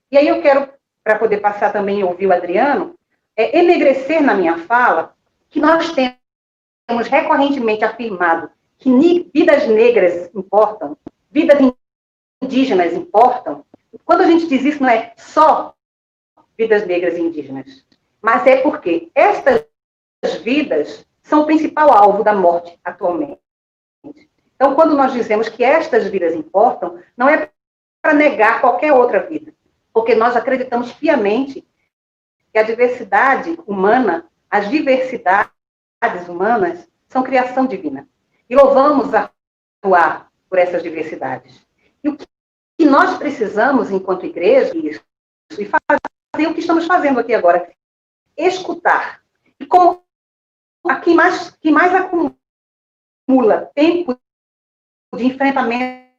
E aí eu quero, para poder passar também a ouvir o Adriano, enegrecer na minha fala que nós temos recorrentemente afirmado que vidas negras importam, vidas indígenas importam. Quando a gente diz isso, não é só vidas negras e indígenas, mas é porque estas vidas são o principal alvo da morte atualmente. Então, quando nós dizemos que estas vidas importam, não é para negar qualquer outra vida, porque nós acreditamos piamente que a diversidade humana, as diversidades humanas, são criação divina. E louvamos atuar por essas diversidades. E o que nós precisamos, enquanto igreja, isso, e fazer o que estamos fazendo aqui agora, escutar. E como a que mais acumula tempo de enfrentamento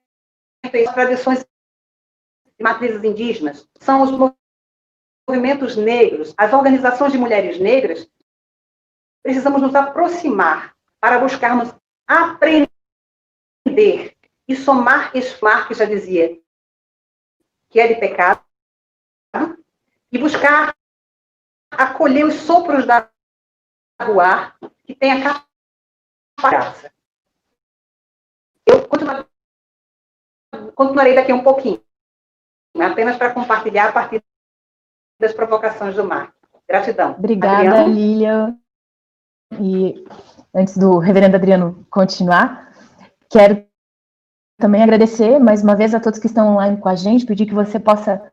às tradições de matrizes indígenas, são os movimentos negros, as organizações de mulheres negras. Precisamos nos aproximar para buscarmos aprender e somar esfumar, que já dizia que é de pecado, e buscar acolher os sopros da rua que tem a capacidade. Eu continuarei daqui um pouquinho, apenas para compartilhar a partir das provocações do Mark. Gratidão. Obrigada, Adriano. Lilian. E antes do reverendo Adriano continuar, quero também agradecer mais uma vez a todos que estão online com a gente, pedir que você possa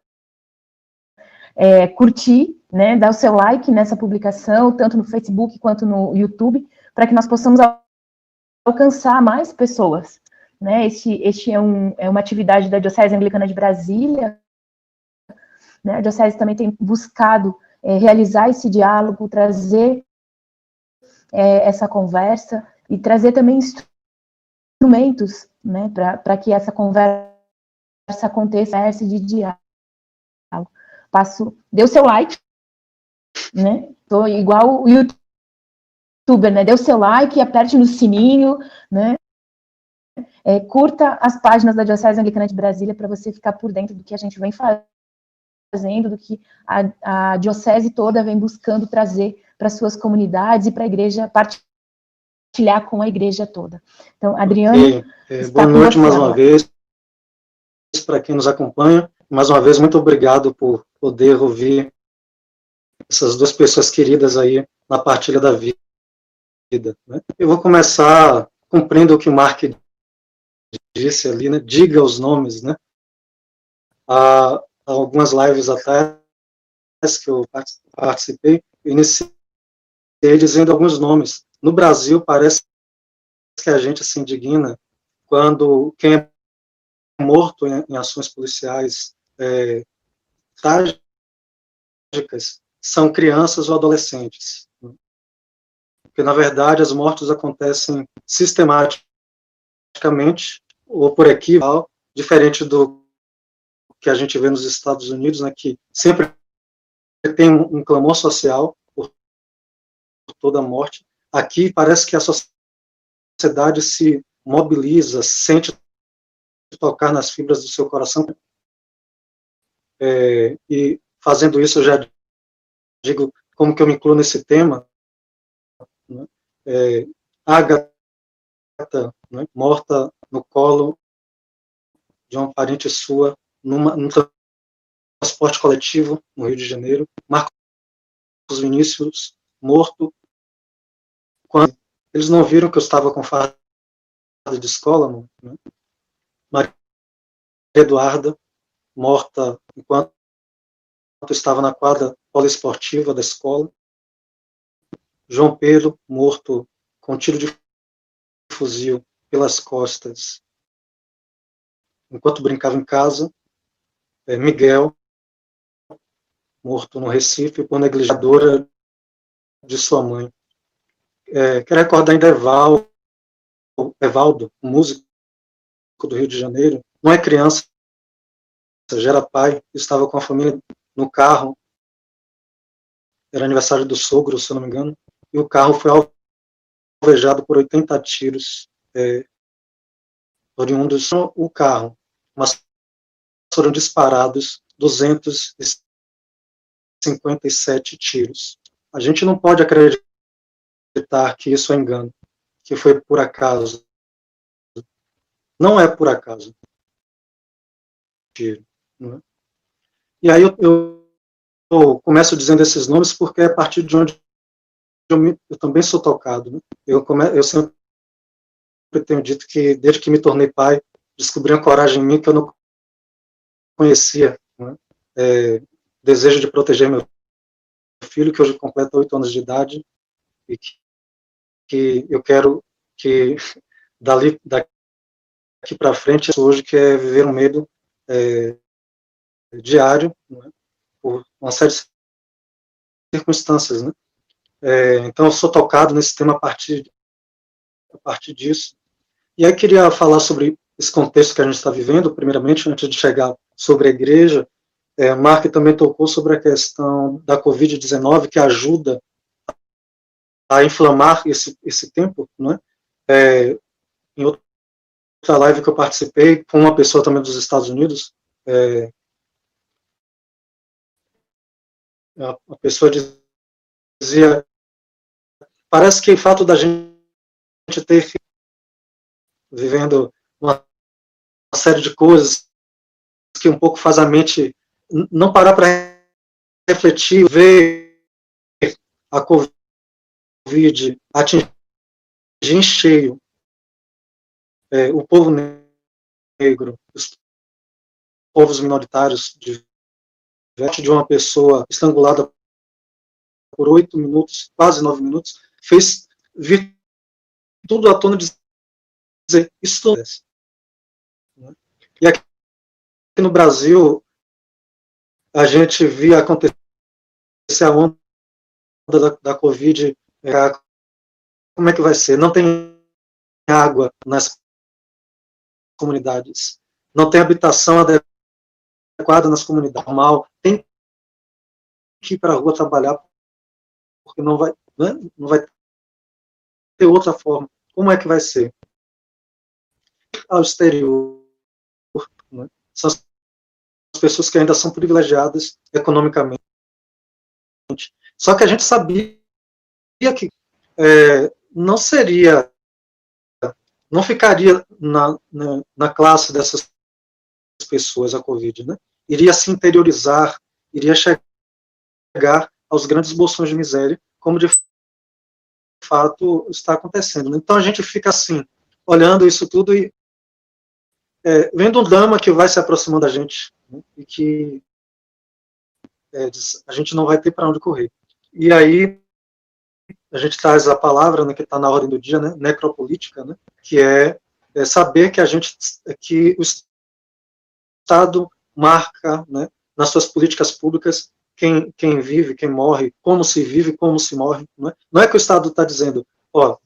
curtir, né, dar o seu like nessa publicação, tanto no Facebook quanto no YouTube, para que nós possamos alcançar mais pessoas. Né? Este é uma atividade da Diocese Anglicana de Brasília. Né? A Diocese também tem buscado realizar esse diálogo, trazer essa conversa e trazer também instrumentos, né, para que essa conversa aconteça de diálogo. Dê o seu like, né? Tô igual o youtuber, né? Dê o seu like, aperte no sininho, né? Curta as páginas da Diocese Anglicana de Brasília para você ficar por dentro do que a gente vem fazendo, do que a Diocese toda vem buscando trazer para suas comunidades e para a igreja, partilhar com a igreja toda. Então, Adriano... Boa noite mais uma vez, para quem nos acompanha. Mais uma vez, muito obrigado por poder ouvir essas duas pessoas queridas aí na partilha da vida. Né? Eu vou começar cumprindo o que o Mark disse ali, né? Diga os nomes, né? Há algumas lives atrás que eu participei, eu iniciei dizendo alguns nomes. No Brasil, parece que a gente se indigna quando quem é morto em ações policiais trágicas são crianças ou adolescentes. Porque, na verdade, as mortes acontecem sistematicamente ou por equívoco, diferente do que a gente vê nos Estados Unidos, né, que sempre tem um clamor social por toda a morte. Aqui parece que a sociedade se mobiliza, sente tocar nas fibras do seu coração, e fazendo isso eu já digo como que eu me incluo nesse tema, né? Ágata, né, morta no colo de uma parente sua num transporte coletivo no Rio de Janeiro. Marcos Vinícius morto quando eles não viram que eu estava com farda de escola, né? Maria Eduarda morta enquanto estava na quadra poliesportiva da escola. João Pedro morto com tiro de fuzil pelas costas enquanto brincava em casa. Miguel morto no Recife por negligenciadora de sua mãe. Quero recordar ainda Evaldo, músico do Rio de Janeiro, não é criança, já era pai, estava com a família no carro, era aniversário do sogro, se eu não me engano, e o carro foi alvejado por 80 tiros, oriundos o carro, mas foram disparados 257 tiros. A gente não pode acreditar que isso é engano, que foi por acaso. Não é por acaso. Né? E aí eu começo dizendo esses nomes porque é a partir de onde eu também sou tocado. Né? Eu sempre tenho dito que, desde que me tornei pai, descobri uma coragem em mim que eu não conhecia, né? Desejo de proteger meu filho, que hoje completa 8 anos de idade, e que eu quero que daqui para frente, hoje, que é viver um medo diário, né? Por uma série de circunstâncias, né? Então eu sou tocado nesse tema a partir disso. E aí queria falar sobre esse contexto que a gente está vivendo, primeiramente, antes de chegar sobre a igreja. Mark também tocou sobre a questão da Covid-19, que ajuda a inflamar esse tempo, né? Em outra live que eu participei, com uma pessoa também dos Estados Unidos, a pessoa dizia, parece que o fato da gente ter vivendo uma série de coisas que um pouco faz a mente não parar para refletir, ver a Covid atingir em cheio o povo negro, os povos minoritários, de uma pessoa estrangulada por 8 minutos, quase 9 minutos, fez vir tudo à tona de dizer, isso não acontece. E aqui no Brasil, a gente via acontecer a onda da Covid, como é que vai ser? Não tem água nas comunidades, não tem habitação adequada nas comunidades, normal, tem que ir para a rua trabalhar, porque não vai ter outra forma. Como é que vai ser? Ao exterior, né? São as pessoas que ainda são privilegiadas economicamente. Só que a gente sabia que não ficaria na classe dessas pessoas a Covid, né? Iria se interiorizar, iria chegar aos grandes bolsões de miséria, como de fato está acontecendo. Então a gente fica assim, olhando isso tudo e vendo um drama que vai se aproximando da gente, né? E que a gente não vai ter para onde correr. E aí a gente traz a palavra, né, que está na ordem do dia, né, necropolítica, né, que é saber que o Estado marca, né, nas suas políticas públicas quem vive, quem morre, como se vive, como se morre. Né? Não é que o Estado está dizendo, ó,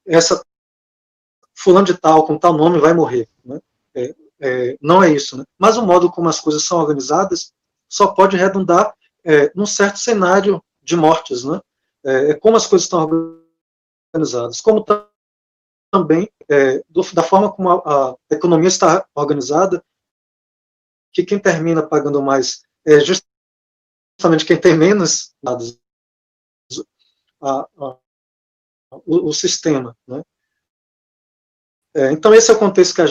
essa fulano de tal, com tal nome, vai morrer. Né? Não é isso. Né? Mas o modo como as coisas são organizadas só pode redundar num certo cenário de mortes. Né? Como as coisas estão organizadas, como também da forma como a economia está organizada, que quem termina pagando mais é justamente quem tem menos dados, o sistema. Né? Então esse é o contexto que a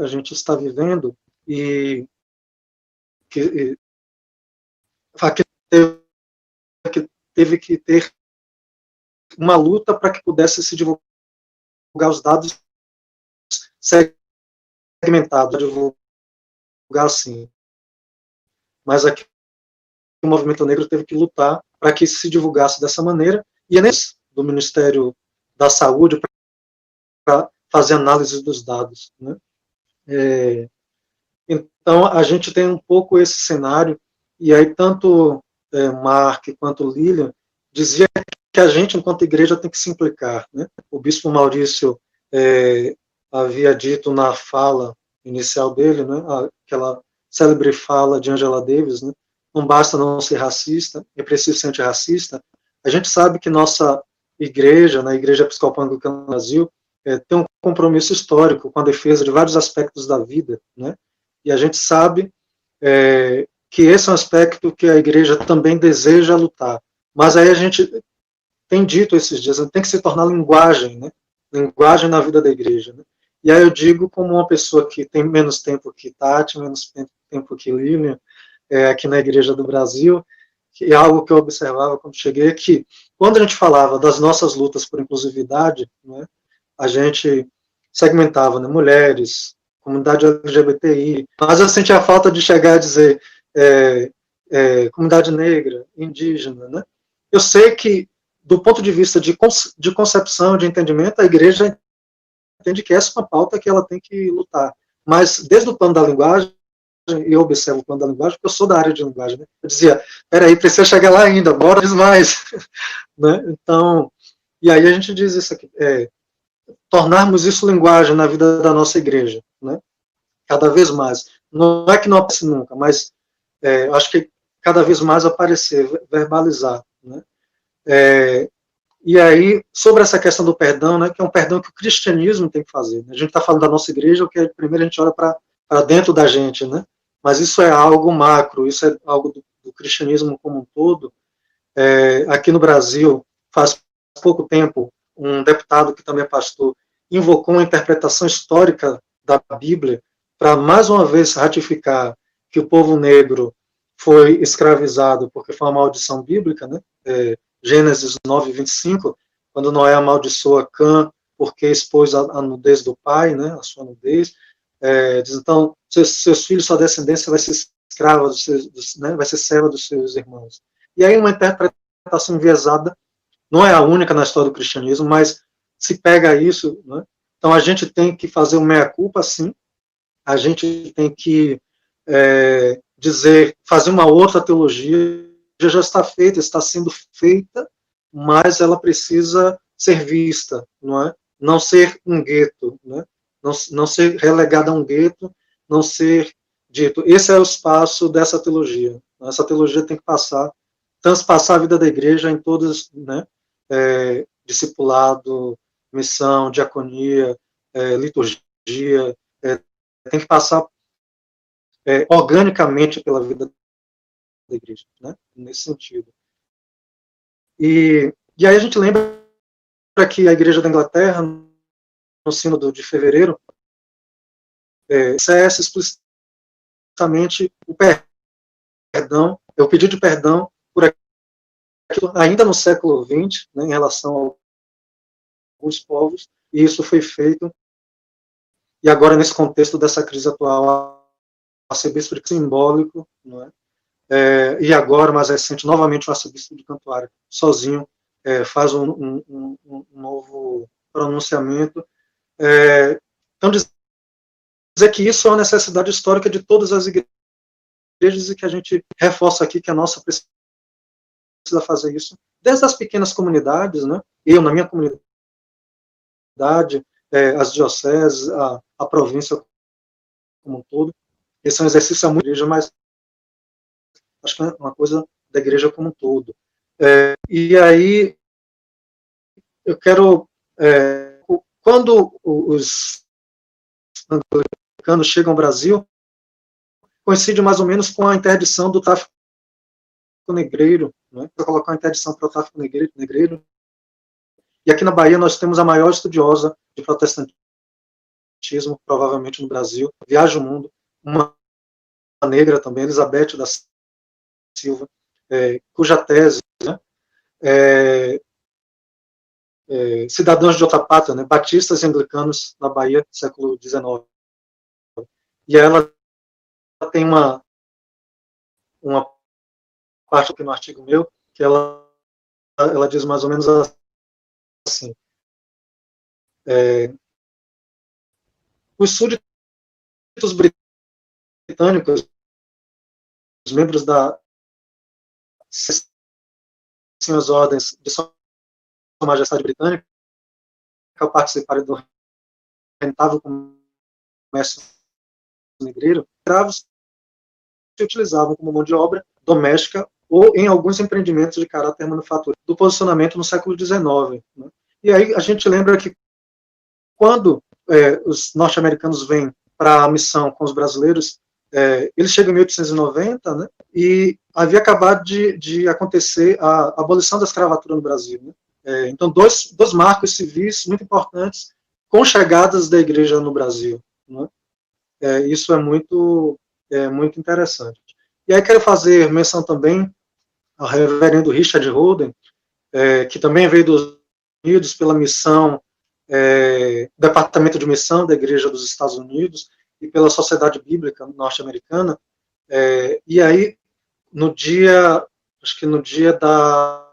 gente está vivendo e que teve que ter uma luta para que pudesse se divulgar os dados segmentados, divulgar assim. Mas aqui o movimento negro teve que lutar para que se divulgasse dessa maneira, e é nesse do Ministério da Saúde para fazer análise dos dados. Né? Então, a gente tem um pouco esse cenário, e aí tanto Mark quanto Lilian dizia que a gente, enquanto igreja, tem que se implicar. Né? O bispo Maurício havia dito na fala inicial dele, né, aquela célebre fala de Angela Davis, né, não basta não ser racista, é preciso ser antirracista. A gente sabe que nossa igreja, na Igreja Episcopal Anglicana do Brasil, tem um compromisso histórico com a defesa de vários aspectos da vida, né, e a gente sabe que esse é um aspecto que a igreja também deseja lutar. Mas aí a gente tem dito esses dias, tem que se tornar linguagem, né, linguagem na vida da igreja, né. E aí eu digo, como uma pessoa que tem menos tempo que Tati, menos tempo que Lilian, aqui na Igreja do Brasil, que é algo que eu observava quando cheguei, que quando a gente falava das nossas lutas por inclusividade, né, a gente segmentava, né, mulheres, comunidade LGBTI, mas eu sentia a falta de chegar a dizer comunidade negra, indígena, né? Eu sei que, do ponto de vista de concepção, de entendimento, a igreja entende que essa é uma pauta que ela tem que lutar. Mas, desde o plano da linguagem, eu observo o plano da linguagem, porque eu sou da área de linguagem, né? Eu dizia, peraí, precisa chegar lá ainda, bora mais. Né? Então, e aí a gente diz isso aqui, tornarmos isso linguagem na vida da nossa igreja, né? Cada vez mais. Não é que não aparece nunca, mas acho que cada vez mais aparecer, verbalizar, né? E aí, sobre essa questão do perdão, né, que é um perdão que o cristianismo tem que fazer. Né? A gente está falando da nossa igreja, que primeiro a gente olha para dentro da gente, né? Mas isso é algo macro, isso é algo do cristianismo como um todo. Aqui no Brasil, faz pouco tempo, um deputado que também é pastor invocou uma interpretação histórica da Bíblia para mais uma vez ratificar que o povo negro foi escravizado porque foi uma maldição bíblica, né? Gênesis 9:25, quando Noé amaldiçoa Cã porque expôs a nudez do pai, né, a sua nudez, diz, então, seus filhos, sua descendência vai ser escrava, né, vai ser serva dos seus irmãos. E aí uma interpretação enviesada, não é a única na história do cristianismo, mas se pega isso, né, então a gente tem que fazer uma meia-culpa, sim, a gente tem que fazer uma outra teologia, já está feita, está sendo feita, mas ela precisa ser vista, não é? Não ser um gueto, né? Não ser relegada a um gueto, não ser dito. Esse é o espaço dessa teologia. Essa teologia tem que transpassar a vida da igreja em todas, né? Discipulado, missão, diaconia, liturgia, tem que passar organicamente pela vida da igreja, né? Nesse sentido. E aí a gente lembra que a igreja da Inglaterra, no sínodo de fevereiro, cessa explicitamente o perdão, o pedido de perdão por aquilo, ainda no século XX, né, em relação a alguns povos, e isso foi feito, e agora nesse contexto dessa crise atual, arcebispo simbólico, não é? E agora, mais recente, novamente o arcebispo de Cantuária, sozinho, faz um novo pronunciamento. Então, dizer que isso é uma necessidade histórica de todas as igrejas e que a gente reforça aqui que a nossa precisa fazer isso, desde as pequenas comunidades, né? Eu, na minha comunidade, as dioceses, a província como um todo. Esse é um exercício muito da igreja, mas acho que é uma coisa da igreja como um todo. E aí, eu quero... quando os anglicanos chegam ao Brasil, coincide mais ou menos com a interdição do tráfico negreiro, né? Para colocar uma interdição para o tráfico negreiro. E aqui na Bahia nós temos a maior estudiosa de protestantismo, provavelmente no Brasil, viaja o mundo, uma negra também, Elizabeth da Silva, cuja tese, né, cidadãos de outra pátria, né, batistas e anglicanos na Bahia, século XIX. E ela tem uma parte aqui no artigo meu, que ela diz mais ou menos assim, os súditos britânicos, os membros das ordens de Sua Majestade Britânica, ao participarem do rentável comércio negreiro, escravos se utilizavam como mão de obra doméstica ou em alguns empreendimentos de caráter manufatureiro do posicionamento no século XIX. Né? E aí a gente lembra que quando os norte-americanos vêm para a missão com os brasileiros, eles chegam em 1890, né, e havia acabado de acontecer a abolição da escravatura no Brasil. Né? Então, dois marcos civis muito importantes com chegadas da igreja no Brasil. Né? Isso é muito interessante. E aí quero fazer menção também ao reverendo Richard Holden, que também veio dos Estados Unidos pela missão Departamento de Missão da Igreja dos Estados Unidos e pela Sociedade Bíblica Norte-Americana. E aí, acho que no dia da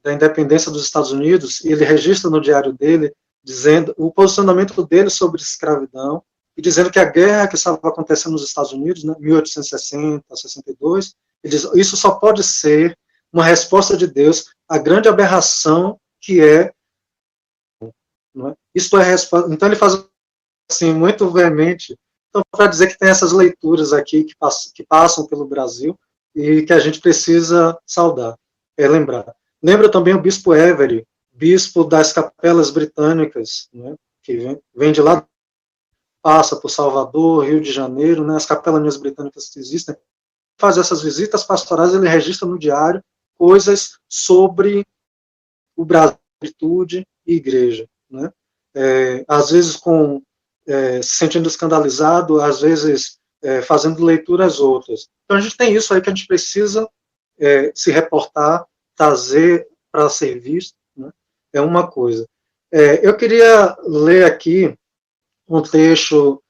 independência dos Estados Unidos, ele registra no diário dele, dizendo o posicionamento dele sobre escravidão, e dizendo que a guerra que estava acontecendo nos Estados Unidos, né, 1860, 62, ele diz, isso só pode ser uma resposta de Deus à grande aberração que é, não é? Isto é resposta. Então ele faz assim muito veemente, então para dizer que tem essas leituras aqui que passam pelo Brasil e que a gente precisa saudar, lembrar. Lembra também o bispo Every, bispo das Capelas Britânicas, né, que vem de lá, passa por Salvador, Rio de Janeiro, né, as capelanias britânicas que existem, faz essas visitas pastorais, ele registra no diário coisas sobre o Brasil, atitude e igreja, né? Às vezes se sentindo escandalizado, às vezes fazendo leituras outras. Então a gente tem isso aí que a gente precisa se reportar, trazer para ser visto, né? É uma coisa. Eu queria ler aqui um trecho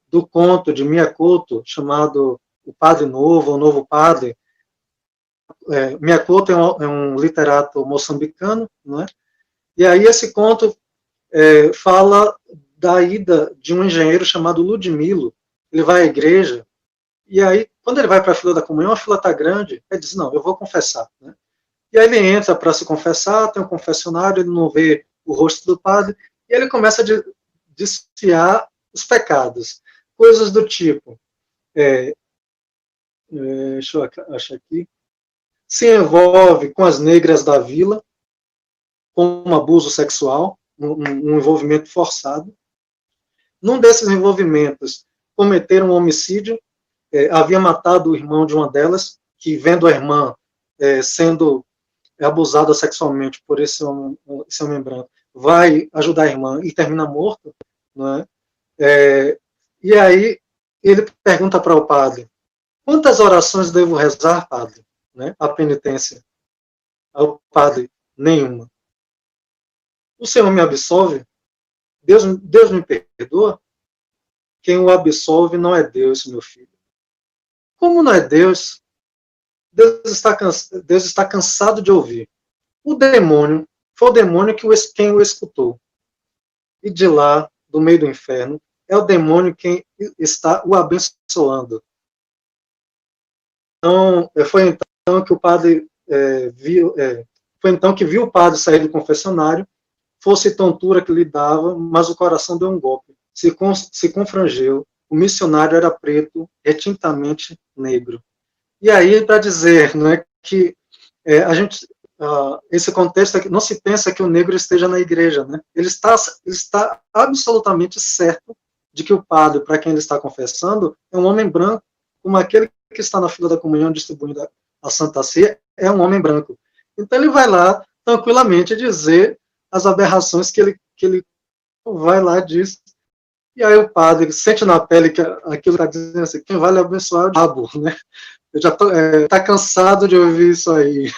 do conto de Mia Couto, chamado O Padre Novo, o Novo Padre. Mia Couto é um literato moçambicano, né? E aí esse conto fala da ida de um engenheiro chamado Ludmilo. Ele vai à igreja, e aí, quando ele vai para a fila da comunhão, a fila está grande, ele diz, não, eu vou confessar, né? E aí ele entra para se confessar, tem um confessionário, ele não vê o rosto do padre, e ele começa a desfiar os pecados, coisas do tipo, deixa eu achar aqui, se envolve com as negras da vila, com um abuso sexual, um envolvimento forçado. Num desses envolvimentos, cometeram um homicídio, havia matado o irmão de uma delas, que vendo a irmã sendo abusada sexualmente por esse homem branco, vai ajudar a irmã e termina morto, não é? E aí ele pergunta para o padre, quantas orações devo rezar, padre? Né? A penitência. Ao padre, nenhuma. O Senhor me absolve? Deus me perdoa? Quem o absolve não é Deus, meu filho. Como não é Deus? Deus está cansado de ouvir. O demônio, foi o demônio quem o escutou. E de lá, do meio do inferno, é o demônio quem está o abençoando. Então, foi então que o padre viu o padre sair do confessionário, fosse tontura que lhe dava, mas o coração deu um golpe. Se confrangeu, o missionário era preto, retintamente negro. E aí, para dizer, não é, que esse contexto aqui, não se pensa que o negro esteja na igreja, né? Ele está absolutamente certo de que o padre, para quem ele está confessando, é um homem branco, como aquele que está na fila da comunhão distribuindo a Santa Ceia, é um homem branco. Então ele vai lá, tranquilamente, dizer as aberrações que ele vai lá e diz. E aí o padre sente na pele que aquilo está dizendo assim, quem vai lhe abençoar é o diabo, né? Eu já está cansado de ouvir isso aí.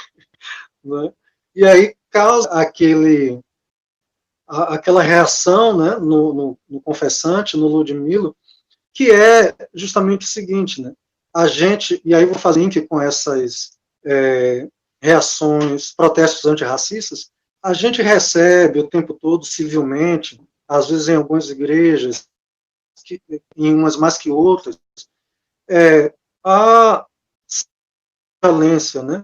Né? E aí causa aquela reação, né, no confessante, no Ludmilo, que é justamente o seguinte, né? A gente, e aí vou fazer link com essas reações, protestos antirracistas, a gente recebe o tempo todo civilmente, às vezes em algumas igrejas, em umas mais que outras, a violência, né?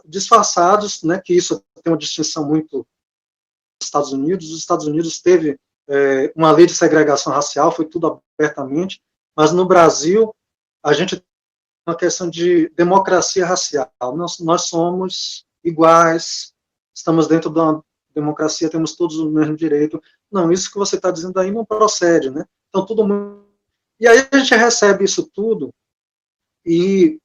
Disfarçados, né? Que isso tem uma distinção muito nos Estados Unidos. Os Estados Unidos teve uma lei de segregação racial, foi tudo abertamente, mas no Brasil a gente tem uma questão de democracia racial. Nós somos iguais, estamos dentro de uma democracia, temos todos o mesmo direito. Não, isso que você está dizendo aí não procede, né? Então, todo mundo... E aí a gente recebe isso tudo, e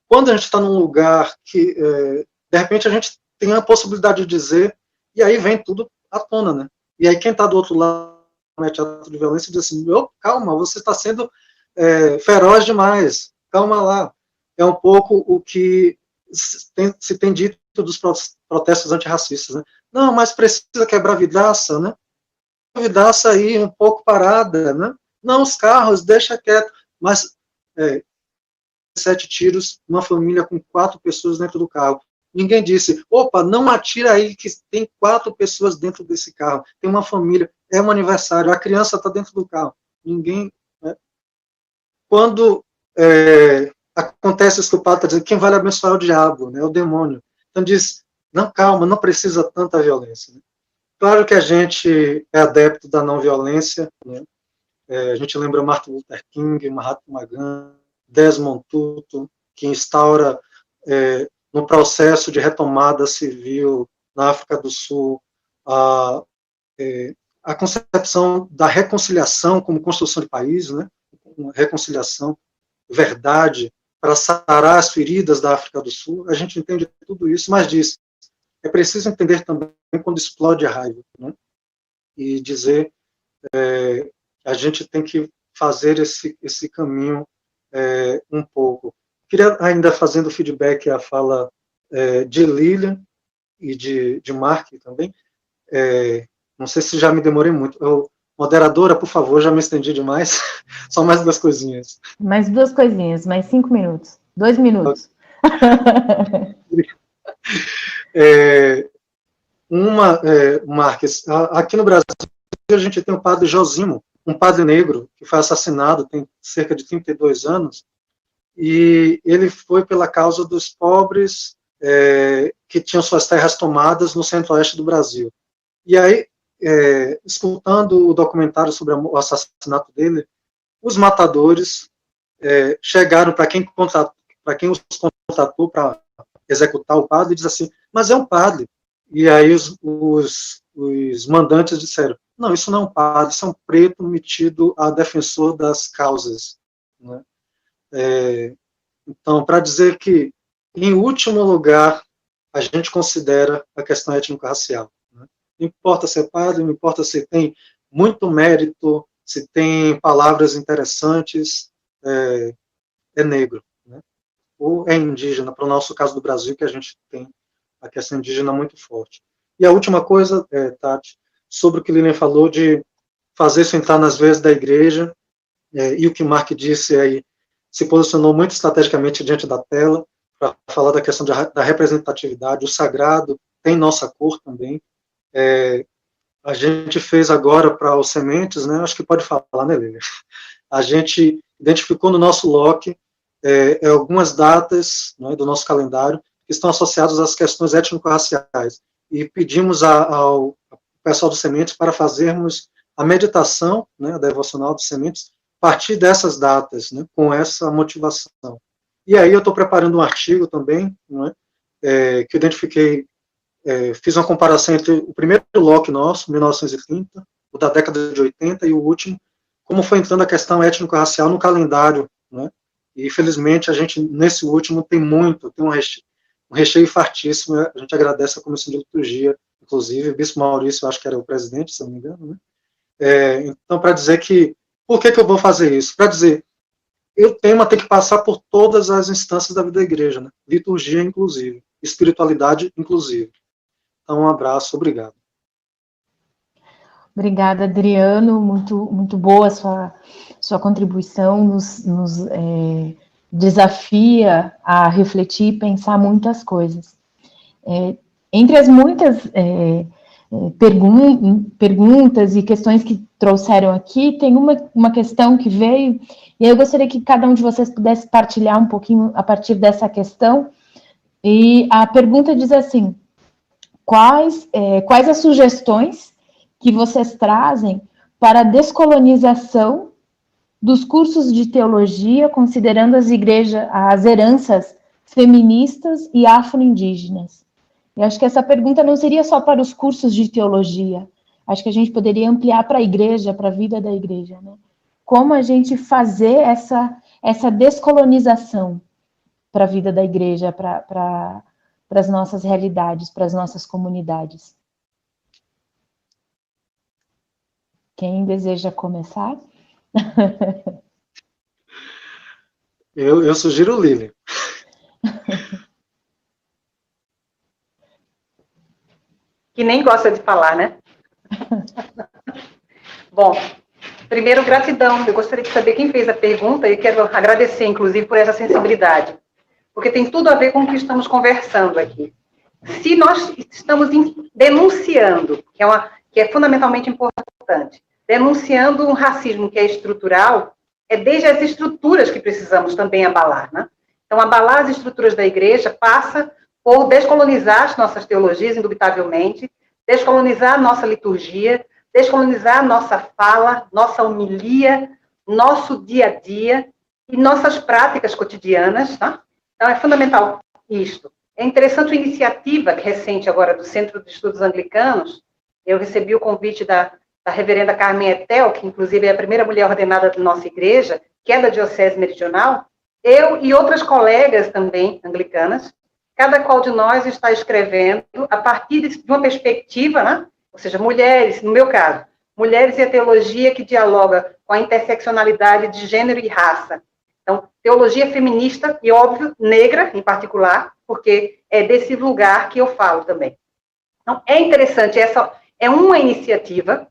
quando a gente está num lugar que, de repente, a gente tem a possibilidade de dizer, e aí vem tudo à tona, né? E aí quem está do outro lado, comete ato de violência, diz assim, calma, você está sendo feroz demais, calma lá. É um pouco o que se tem dito dos protestos antirracistas, né? Não, mas precisa quebrar vidraça, né? A vidraça aí um pouco parada, né? Não, os carros, deixa quieto. Mas 7 tiros, uma família com 4 pessoas dentro do carro. Ninguém disse, opa, não atira aí que tem 4 pessoas dentro desse carro. Tem uma família, é um aniversário, a criança está dentro do carro. Ninguém... Né? Quando acontece isso que o padre está dizendo, quem vai abençoar é o diabo, né? É o demônio. Então diz, não, calma, não precisa tanta violência. Né? Claro que a gente é adepto da não violência, né? A gente lembra Martin Luther King, Mahatma Gandhi, Desmond Tutu, que instaura no processo de retomada civil na África do Sul a concepção da reconciliação como construção de país, né? Reconciliação, verdade, para sarar as feridas da África do Sul. A gente entende tudo isso, mas diz, é preciso entender também quando explode a raiva, né? E dizer, a gente tem que fazer esse caminho um pouco. Queria ainda fazendo feedback à fala de Lilian e de Mark também. Não sei se já me demorei muito. Moderadora, por favor, já me estendi demais. Só mais 2 coisinhas. Mais 2 coisinhas, mais 5 minutos. 2 minutos. Marques, aqui no Brasil a gente tem o padre Josimo, um padre negro que foi assassinado, tem cerca de 32 anos, e ele foi pela causa dos pobres que tinham suas terras tomadas no centro-oeste do Brasil. E aí, escutando o documentário sobre o assassinato dele, os matadores chegaram para quem os contratou para executar o padre e diz assim, mas é um padre. E aí os mandantes disseram, não, isso não é um padre, isso é um preto metido a defensor das causas. Né? Então, para dizer que, em último lugar, a gente considera a questão étnico-racial. Né? Não importa se é padre, não importa se tem muito mérito, se tem palavras interessantes, é negro. Né? Ou é indígena, para o nosso caso do Brasil, que a gente tem a questão indígena muito forte. E a última coisa, Tati, sobre o que Lilian falou de fazer isso entrar nas veias da igreja, e o que Mark disse aí, se posicionou muito estrategicamente diante da tela, para falar da questão da representatividade, o sagrado tem nossa cor também. A gente fez agora para os sementes, né, acho que pode falar, né, Lilian? A gente identificou no nosso LOC algumas datas, né, do nosso calendário que estão associadas às questões étnico-raciais. E pedimos ao pessoal dos sementes para fazermos a meditação, né, a devocional dos sementes, a partir dessas datas, né, com essa motivação. E aí eu estou preparando um artigo também, né, que eu identifiquei, fiz uma comparação entre o primeiro LOC nosso, 1930, o da década de 80, e o último, como foi entrando a questão étnico-racial no calendário, né, e felizmente a gente, nesse último, tem um recheio fartíssimo, a gente agradece a Comissão de Liturgia, inclusive, o Bispo Maurício, acho que era o presidente, se não me engano, né? Então, para dizer que, por que eu vou fazer isso? Para dizer, o tema tem que passar por todas as instâncias da vida da igreja, né? Liturgia, inclusive, espiritualidade, inclusive. Então, um abraço, obrigado. Obrigada, Adriano, muito boa sua contribuição, nos desafia a refletir e pensar muitas coisas. Entre as muitas perguntas e questões que trouxeram aqui, tem uma questão que veio, e eu gostaria que cada um de vocês pudesse partilhar um pouquinho a partir dessa questão, e a pergunta diz assim, quais as sugestões que vocês trazem para a descolonização dos cursos de teologia, considerando as heranças feministas e afro-indígenas? Eu acho que essa pergunta não seria só para os cursos de teologia, acho que a gente poderia ampliar para a igreja, para a vida da igreja, né? Como a gente fazer essa descolonização para a vida da igreja, para as nossas realidades, para as nossas comunidades. Quem deseja começar? Eu sugiro o Lilian. que nem gosta de falar, né? Bom, primeiro, gratidão. Eu gostaria de saber quem fez a pergunta e quero agradecer, inclusive, por essa sensibilidade, porque tem tudo a ver com o que estamos conversando aqui. Se nós estamos denunciando, que é fundamentalmente importante, denunciando um racismo que é estrutural, é desde as estruturas que precisamos também abalar, né? Então, abalar as estruturas da igreja passa por descolonizar as nossas teologias, indubitavelmente, descolonizar a nossa liturgia, descolonizar a nossa fala, nossa homilia, nosso dia a dia e nossas práticas cotidianas, tá? Então, é fundamental isto. É interessante a iniciativa recente agora do Centro de Estudos Anglicanos. Eu recebi o convite da reverenda Carmen Etel, que inclusive é a primeira mulher ordenada da nossa igreja, que é da Diocese Meridional. Eu e outras colegas também anglicanas, cada qual de nós está escrevendo a partir de uma perspectiva, né? Ou seja, mulheres, no meu caso, mulheres e a teologia que dialoga com a interseccionalidade de gênero e raça. Então, teologia feminista e, óbvio, negra, em particular, porque é desse lugar que eu falo também. Então, é interessante, essa é uma iniciativa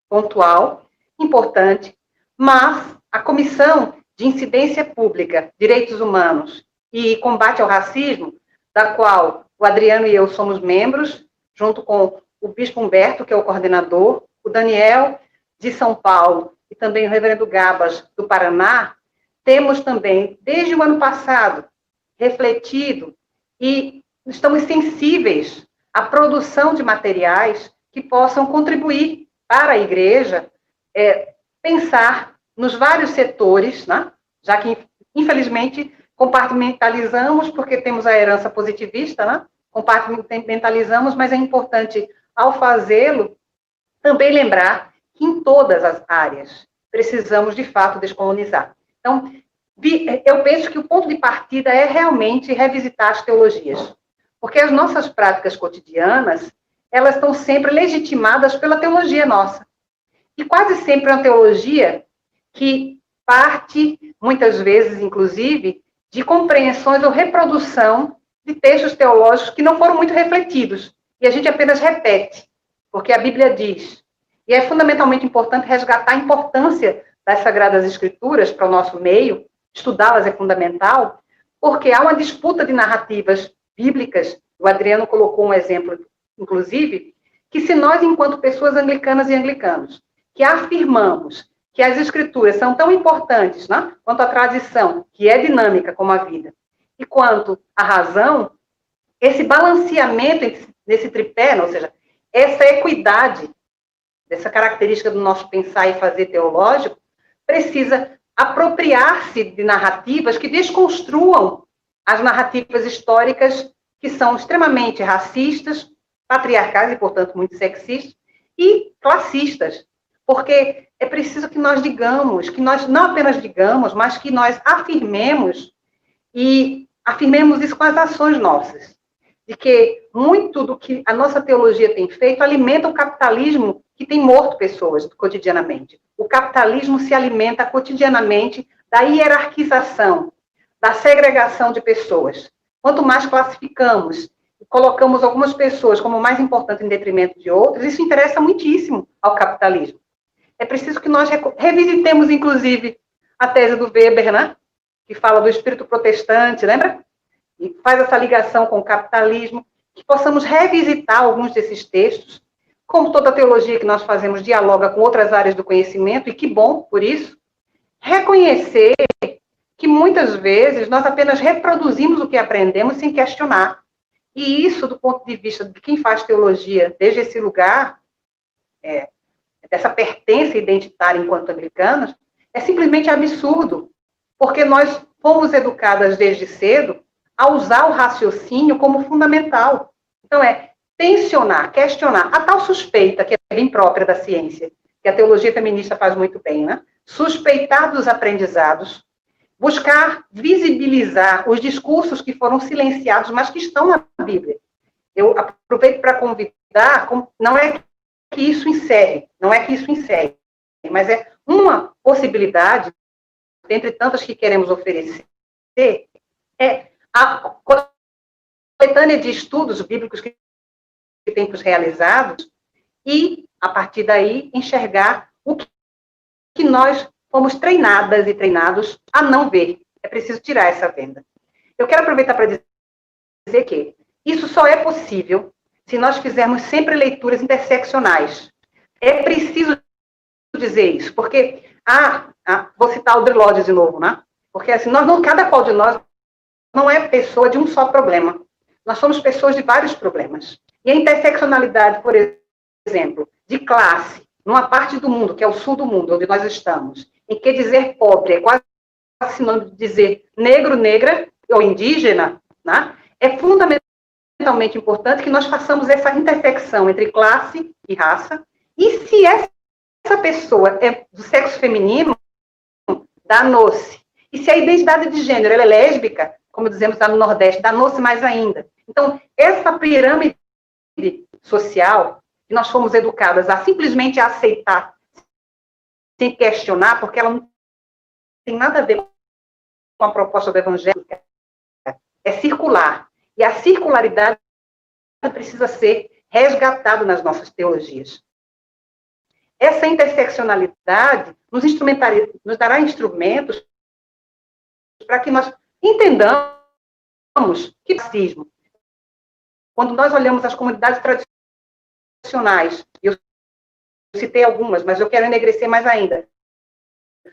pontual, importante, mas a Comissão de Incidência Pública, Direitos Humanos e Combate ao Racismo, da qual o Adriano e eu somos membros, junto com o Bispo Humberto, que é o coordenador, o Daniel, de São Paulo, e também o reverendo Gabas, do Paraná, temos também, desde o ano passado, refletido e estamos sensíveis à produção de materiais que possam contribuir para a igreja pensar nos vários setores, né? Já que, infelizmente, compartimentalizamos, porque temos a herança positivista, né? Compartimentalizamos, mas é importante, ao fazê-lo, também lembrar que em todas as áreas precisamos, de fato, descolonizar. Então, eu penso que o ponto de partida é realmente revisitar as teologias, porque as nossas práticas cotidianas, elas estão sempre legitimadas pela teologia nossa. E quase sempre é uma teologia que parte, muitas vezes, inclusive, de compreensões ou reprodução de textos teológicos que não foram muito refletidos. E a gente apenas repete, porque a Bíblia diz. E é fundamentalmente importante resgatar a importância das Sagradas Escrituras para o nosso meio, estudá-las é fundamental, porque há uma disputa de narrativas bíblicas. O Adriano colocou um exemplo, inclusive, que se nós, enquanto pessoas anglicanas e anglicanos, que afirmamos que as Escrituras são tão importantes, né, quanto a tradição, que é dinâmica como a vida, e quanto a razão, esse balanceamento nesse tripé, ou seja, essa equidade, dessa característica do nosso pensar e fazer teológico, precisa apropriar-se de narrativas que desconstruam as narrativas históricas que são extremamente racistas, patriarcais e, portanto, muito sexistas, e classistas. Porque é preciso que nós digamos, que nós não apenas digamos, mas que nós afirmemos, e afirmemos isso com as ações nossas, de que muito do que a nossa teologia tem feito alimenta o capitalismo que tem morto pessoas cotidianamente. O capitalismo se alimenta cotidianamente da hierarquização, da segregação de pessoas. Quanto mais classificamos e colocamos algumas pessoas como mais importantes em detrimento de outras, isso interessa muitíssimo ao capitalismo. É preciso que nós revisitemos, inclusive, a tese do Weber, né? Que fala do espírito protestante, lembra? E faz essa ligação com o capitalismo, que possamos revisitar alguns desses textos, como toda a teologia que nós fazemos dialoga com outras áreas do conhecimento, e que bom por isso, reconhecer que muitas vezes nós apenas reproduzimos o que aprendemos sem questionar. E isso, do ponto de vista de quem faz teologia desde esse lugar, dessa pertença identitária enquanto anglicanos, é simplesmente absurdo, porque nós fomos educadas desde cedo a usar o raciocínio como fundamental. Então, tensionar, questionar, a tal suspeita, que é bem própria da ciência, que a teologia feminista faz muito bem, né? Suspeitar dos aprendizados, buscar visibilizar os discursos que foram silenciados, mas que estão na Bíblia. Eu aproveito para convidar, não é que isso encerre, mas é uma possibilidade, dentre tantas que queremos oferecer, a coletânea de estudos bíblicos que tempos realizados e, a partir daí, enxergar o que nós fomos treinadas e treinados a não ver. É preciso tirar essa venda. Eu quero aproveitar para dizer que isso só é possível se nós fizermos sempre leituras interseccionais. É preciso dizer isso, porque, vou citar o Audre Lorde de novo, né? Porque assim, cada qual de nós não é pessoa de um só problema. Nós somos pessoas de vários problemas. E a interseccionalidade, por exemplo, de classe, numa parte do mundo, que é o sul do mundo, onde nós estamos, em que dizer pobre é quase sinônimo de dizer negro, negra ou indígena, né? É fundamentalmente importante que nós façamos essa intersecção entre classe e raça. E se essa pessoa é do sexo feminino, danou-se. E se a identidade de gênero ela é lésbica, como dizemos lá no Nordeste, danou-se mais ainda. Então, essa pirâmide social, que nós fomos educadas a simplesmente aceitar, sem questionar, porque ela não tem nada a ver com a proposta do Evangelho, é circular. E a circularidade precisa ser resgatada nas nossas teologias. Essa interseccionalidade nos dará instrumentos para que nós entendamos que o racismo, quando nós olhamos as comunidades tradicionais, eu citei algumas, mas eu quero enegrecer mais ainda,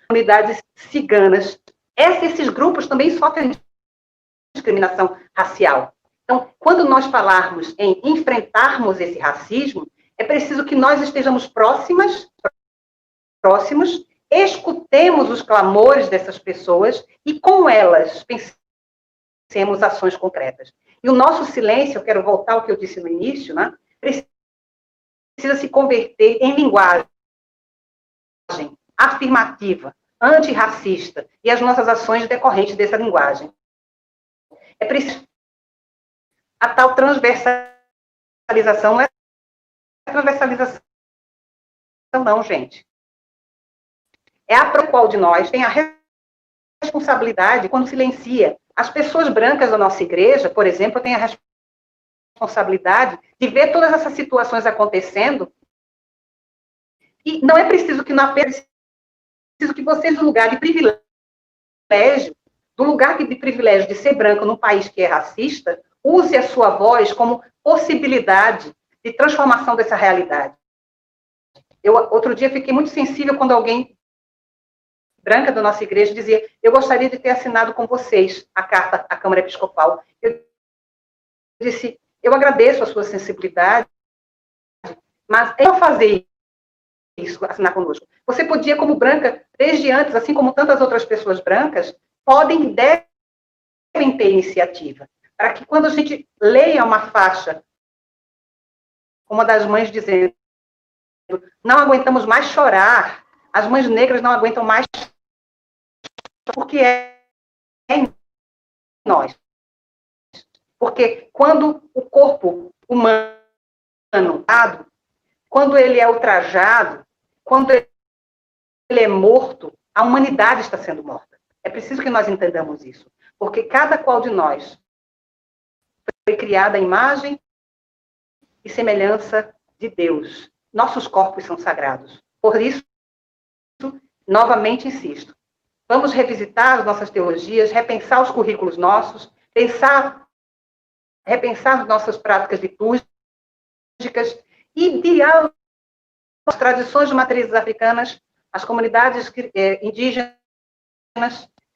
comunidades ciganas, esses grupos também sofrem discriminação racial. Então, quando nós falarmos em enfrentarmos esse racismo, é preciso que nós estejamos próximos, escutemos os clamores dessas pessoas e com elas pensemos ações concretas. E o nosso silêncio, eu quero voltar ao que eu disse no início, né, precisa se converter em linguagem afirmativa, antirracista, e as nossas ações decorrentes dessa linguagem. É preciso a tal transversalização, não é transversalização não, gente. É a qual de nós tem a responsabilidade quando silencia. As pessoas brancas da nossa igreja, por exemplo, têm a responsabilidade de ver todas essas situações acontecendo. E não é preciso que não apenas preciso que vocês, no lugar de privilégio, de privilégio de ser branco num país que é racista, use a sua voz como possibilidade de transformação dessa realidade. Eu, outro dia, fiquei muito sensível quando alguém branca da nossa igreja dizia: eu gostaria de ter assinado com vocês a carta à Câmara Episcopal. Eu disse: eu agradeço a sua sensibilidade, mas é fazer isso, assinar conosco. Você podia, como branca, desde antes, assim como tantas outras pessoas brancas, podem e devem ter iniciativa, para que quando a gente leia uma faixa, uma das mães dizendo: não aguentamos mais chorar, as mães negras não aguentam mais, porque é em nós. Porque quando o corpo humano, quando ele é ultrajado, quando ele é morto, a humanidade está sendo morta. É preciso que nós entendamos isso. Porque cada qual de nós foi criada à imagem e semelhança de Deus. Nossos corpos são sagrados. Por isso, novamente insisto, vamos revisitar as nossas teologias, repensar os currículos nossos, repensar nossas práticas litúrgicas e dialogar com as tradições de matrizes africanas, as comunidades indígenas.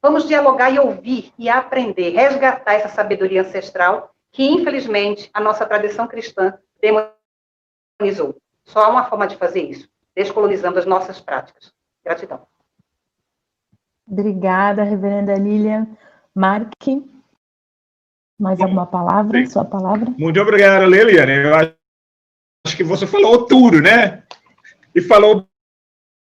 Vamos dialogar e ouvir e aprender, resgatar essa sabedoria ancestral que, infelizmente, a nossa tradição cristã demonizou. Só há uma forma de fazer isso, descolonizando as nossas práticas. Gratidão. Obrigada, reverenda Lilian. Mark, mais alguma palavra? Sim. Sua palavra? Muito obrigado, Lilian. Eu acho que você falou tudo, né? E falou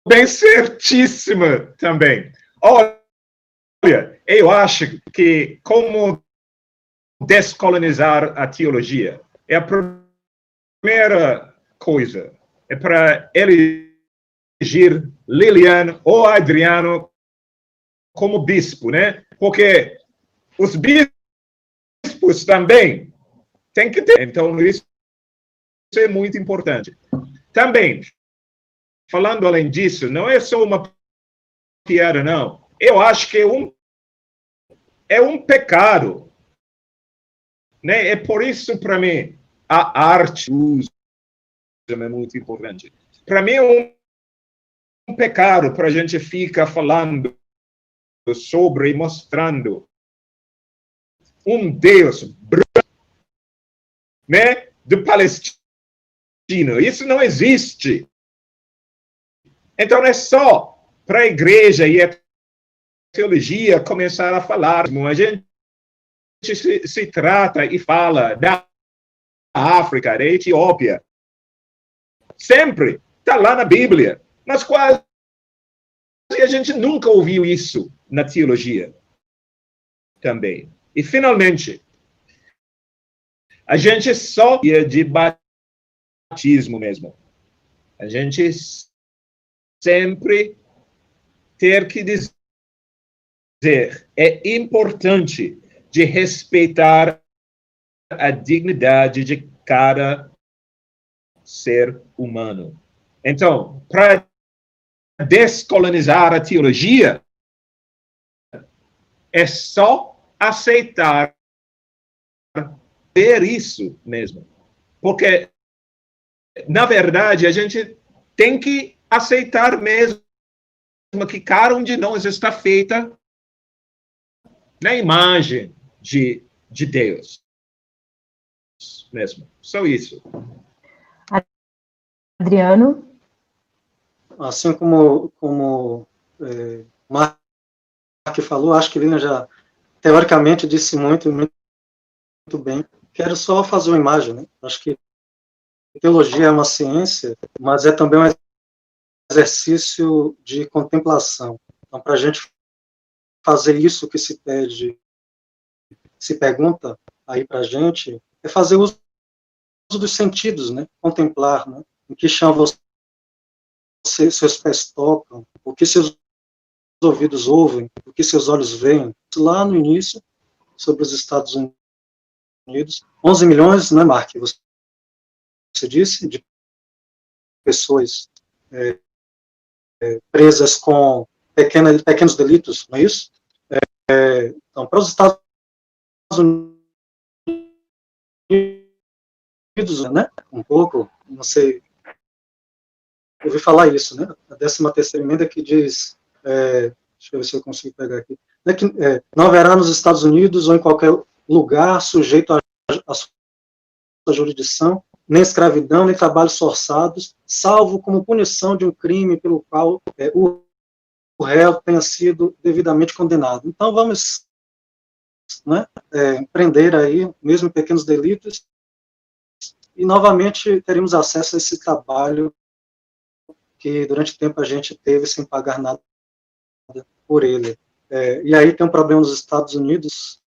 bem certíssima também. Olha, eu acho que como descolonizar a teologia é a primeira coisa. É para eleger Lilian ou Adriano como bispo, né? Porque os bispos também têm que ter. Então, isso é muito importante. Também, falando além disso, não é só uma piada, não. Eu acho que é um pecado. Né? É por isso, para mim, a arte é muito importante. Para mim, é um pecado para a gente ficar falando sobre e mostrando um Deus branco, né, do Palestina. Isso não existe. Então, é só para a igreja e a teologia começar a falar. A gente se trata e fala da África, da Etiópia. Sempre está lá na Bíblia, mas quase a gente nunca ouviu isso na teologia também. E, finalmente, a gente só ia de batismo mesmo. A gente sempre ter que dizer, é importante de respeitar a dignidade de cada ser humano. Então, para descolonizar a teologia, é só aceitar ver isso mesmo. Porque, na verdade, a gente tem que aceitar mesmo que cada um de nós está feita na imagem de Deus. Mesmo. Só isso. Adriano? Assim como Mark falou, acho que Lina já, teoricamente, disse muito bem. Quero só fazer uma imagem, né? Acho que teologia é uma ciência, mas é também um exercício de contemplação. Então, para a gente fazer isso que se pede, se pergunta aí para a gente, é fazer uso dos sentidos, né? Contemplar, né? Em que chão seus pés tocam, o que seus ouvidos ouvem, o que seus olhos veem. Lá no início, sobre os Estados Unidos, 11 milhões, né, Mark? Você disse, de pessoas presas com pequenos delitos, não é isso? Então, para os Estados Unidos, né, um pouco, não sei, ouvi falar isso, né, a 13ª emenda que diz, deixa eu ver se eu consigo pegar aqui, né, que não haverá nos Estados Unidos ou em qualquer lugar sujeito à sua jurisdição, nem escravidão, nem trabalhos forçados, salvo como punição de um crime pelo qual o réu tenha sido devidamente condenado. Então, vamos, né, prender aí, mesmo pequenos delitos, e novamente teremos acesso a esse trabalho que durante o tempo a gente teve sem pagar nada por ele. E aí tem um problema nos Estados Unidos.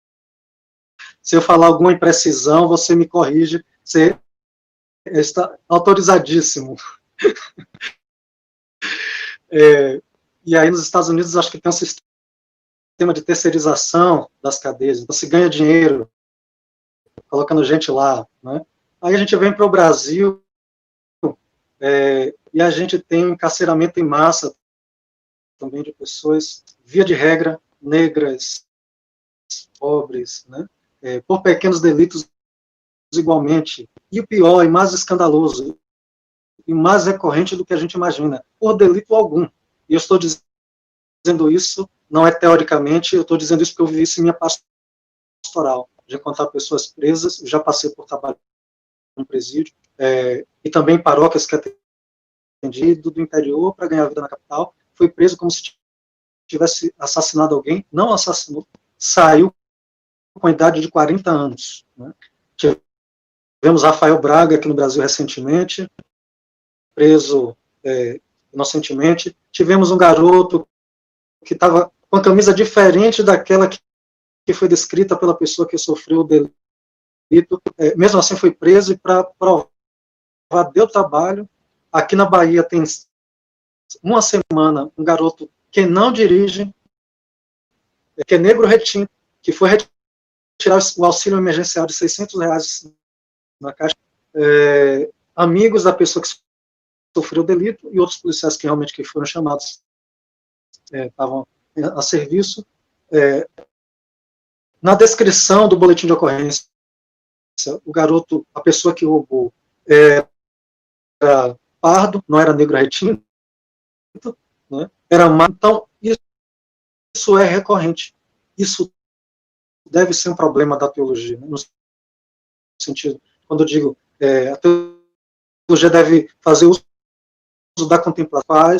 Se eu falar alguma imprecisão, você me corrige, você está autorizadíssimo. E aí nos Estados Unidos acho que tem um sistema de terceirização das cadeias, então se ganha dinheiro colocando gente lá, né? Aí a gente vem para o Brasil e a gente tem encarceramento em massa também de pessoas, via de regra, negras, pobres, né? Por pequenos delitos igualmente. E o pior, e mais escandaloso, e mais recorrente do que a gente imagina, por delito algum. E eu estou dizendo isso, não é teoricamente, eu estou dizendo isso porque eu vivi isso em minha pastoral, de encontrar pessoas presas, já passei por trabalho no presídio, e também paróquias que atendi do interior para ganhar vida na capital, foi preso como se tivesse assassinado alguém, não assassinou, saiu com a idade de 40 anos. Né? Tivemos Rafael Braga aqui no Brasil recentemente, preso inocentemente. Tivemos um garoto que estava com a camisa diferente daquela que foi descrita pela pessoa que sofreu o delito. Mesmo assim foi preso e para provar deu trabalho. Aqui na Bahia tem uma semana um garoto que não dirige, que é negro retinto, que foi retirar o auxílio emergencial de R$600 na Caixa, amigos da pessoa que sofreu o delito e outros policiais que realmente que foram chamados estavam a serviço. Na descrição do boletim de ocorrência, o garoto, a pessoa que roubou, era pardo, não era negro retinto, né? Era magro. Então, isso é recorrente. Isso deve ser um problema da teologia, né? No sentido, quando eu digo, a teologia deve fazer uso da contemplação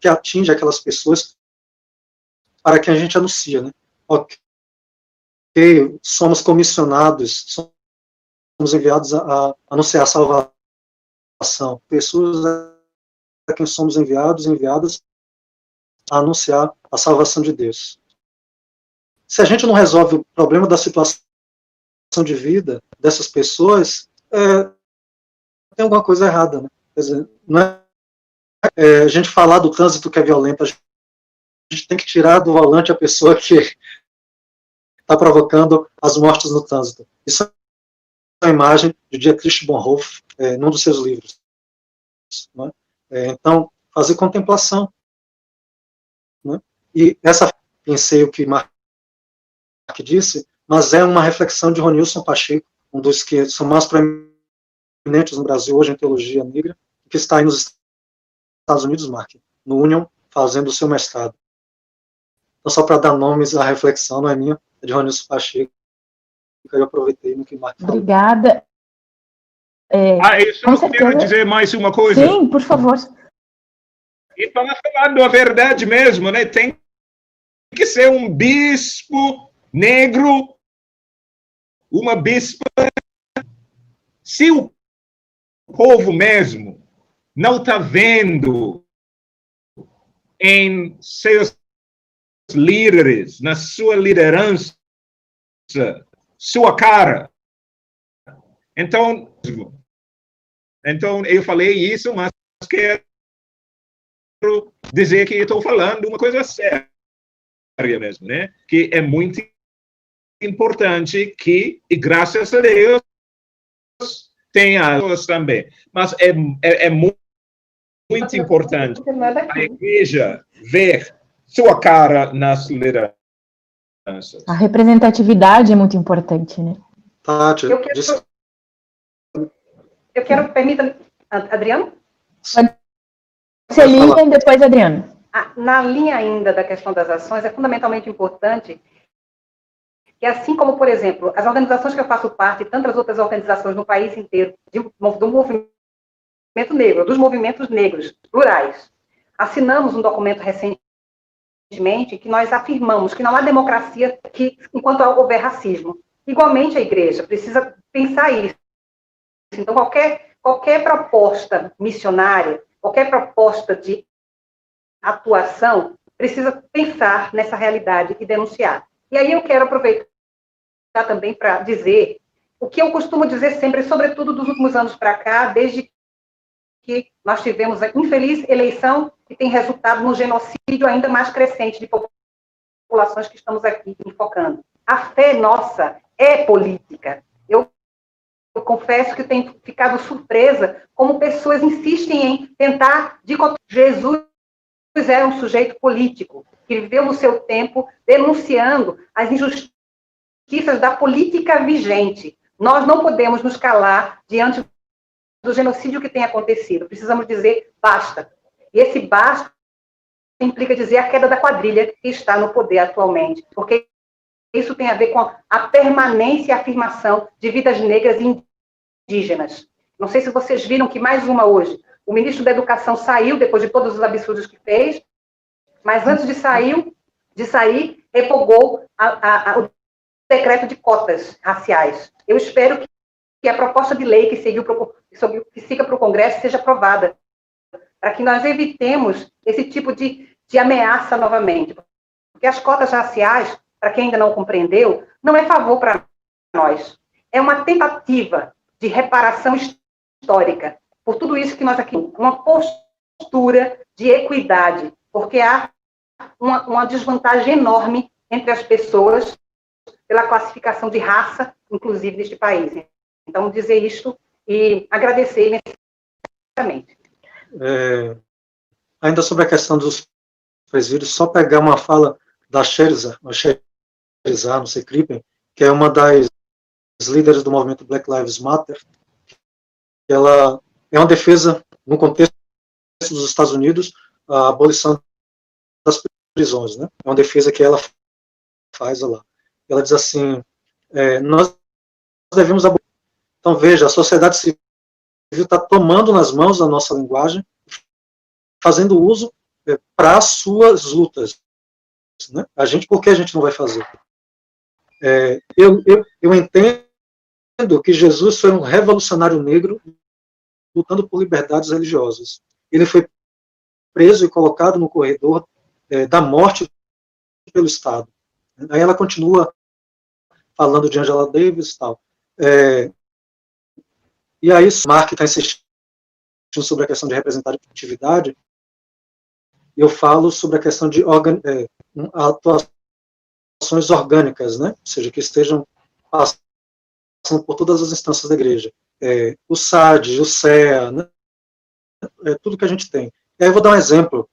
que atinge aquelas pessoas para que a gente anuncia, né? Ok, somos comissionados, somos enviados a anunciar a salvação. Pessoas a quem somos enviadas a anunciar a salvação de Deus. Se a gente não resolve o problema da situação de vida dessas pessoas, tem alguma coisa errada, né? Quer dizer, não a gente falar do trânsito que é violento, a gente tem que tirar do volante a pessoa que está provocando as mortes no trânsito. Isso é uma imagem de Dietrich Bonhoeffer, num dos seus livros. Né? Então, fazer contemplação. Né? E essa, pensei o que Mark disse, mas é uma reflexão de Ronilson Pacheco, um dos que são mais proeminentes no Brasil hoje em teologia negra, que está aí nos Estados Unidos, Mark, no Union, fazendo o seu mestrado. Então, só para dar nomes à reflexão, não é minha, é de Ronilson Pacheco, que eu aproveitei no que Mark falou. Obrigada. Eu só quero dizer mais uma coisa. Sim, por favor. E para falar a verdade mesmo, né? Tem que ser um bispo negro, uma bispa. Se o povo mesmo não está vendo em seus líderes, na sua liderança, sua cara, então eu falei isso, mas quero dizer que estou falando uma coisa séria mesmo, né? Que é muito importante que, e graças a Deus, tenha pessoas também. Mas é muito importante a igreja ver sua cara nas lideranças. A representatividade é muito importante, né? Tati, eu quero, permita, Adriano? Você liga e depois, Adriano. Na linha ainda da questão das ações, é fundamentalmente importante que, assim como, por exemplo, as organizações que eu faço parte, e tantas outras organizações no país inteiro, do movimento negro, dos movimentos negros plurais, assinamos um documento recentemente que nós afirmamos que não há democracia enquanto houver racismo. Igualmente, a igreja precisa pensar isso. Então, qualquer proposta missionária, qualquer proposta de atuação, precisa pensar nessa realidade e denunciar. E aí eu quero aproveitar também para dizer o que eu costumo dizer sempre, sobretudo dos últimos anos para cá, desde que nós tivemos a infeliz eleição que tem resultado num genocídio ainda mais crescente de populações que estamos aqui enfocando. A fé nossa é política. Eu confesso que tenho ficado surpresa como pessoas insistem em tentar Jesus era um sujeito político, que viveu no seu tempo denunciando as injustiças da política vigente. Nós não podemos nos calar diante do genocídio que tem acontecido. Precisamos dizer basta. E esse basta implica dizer a queda da quadrilha que está no poder atualmente, porque isso tem a ver com a permanência e afirmação de vidas negras e indígenas. Não sei se vocês viram que mais uma hoje. O ministro da Educação saiu depois de todos os absurdos que fez, mas antes de sair, revogou o decreto de cotas raciais. Eu espero que a proposta de lei que siga para o Congresso seja aprovada, para que nós evitemos esse tipo de ameaça novamente. Porque as cotas raciais, para quem ainda não compreendeu, não é favor para nós. É uma tentativa de reparação histórica por tudo isso que nós aqui, uma postura de equidade, porque há uma desvantagem enorme entre as pessoas pela classificação de raça, inclusive neste país. Então, dizer isto e agradecer imensamente. Ainda sobre a questão dos presídios, só pegar uma fala da Sherzad, não sei, Crippen, que é uma das líderes do movimento Black Lives Matter. Ela é uma defesa, no contexto dos Estados Unidos, a abolição das prisões, né? É uma defesa que ela faz lá. Ela diz assim, nós devemos abolir. Então, veja, a sociedade civil está tomando nas mãos a nossa linguagem, fazendo uso para as suas lutas. Né? Por que a gente não vai fazer? Eu entendo que Jesus foi um revolucionário negro lutando por liberdades religiosas. Ele foi preso e colocado no corredor da morte pelo Estado. Aí ela continua falando de Angela Davis e tal. E aí, Mark está insistindo sobre a questão de representatividade, eu falo sobre a questão de atuações orgânicas, né? Ou seja, que estejam passando por todas as instâncias da igreja. O SAD, o CEA, né? Tudo que a gente tem. E aí eu vou dar um exemplo,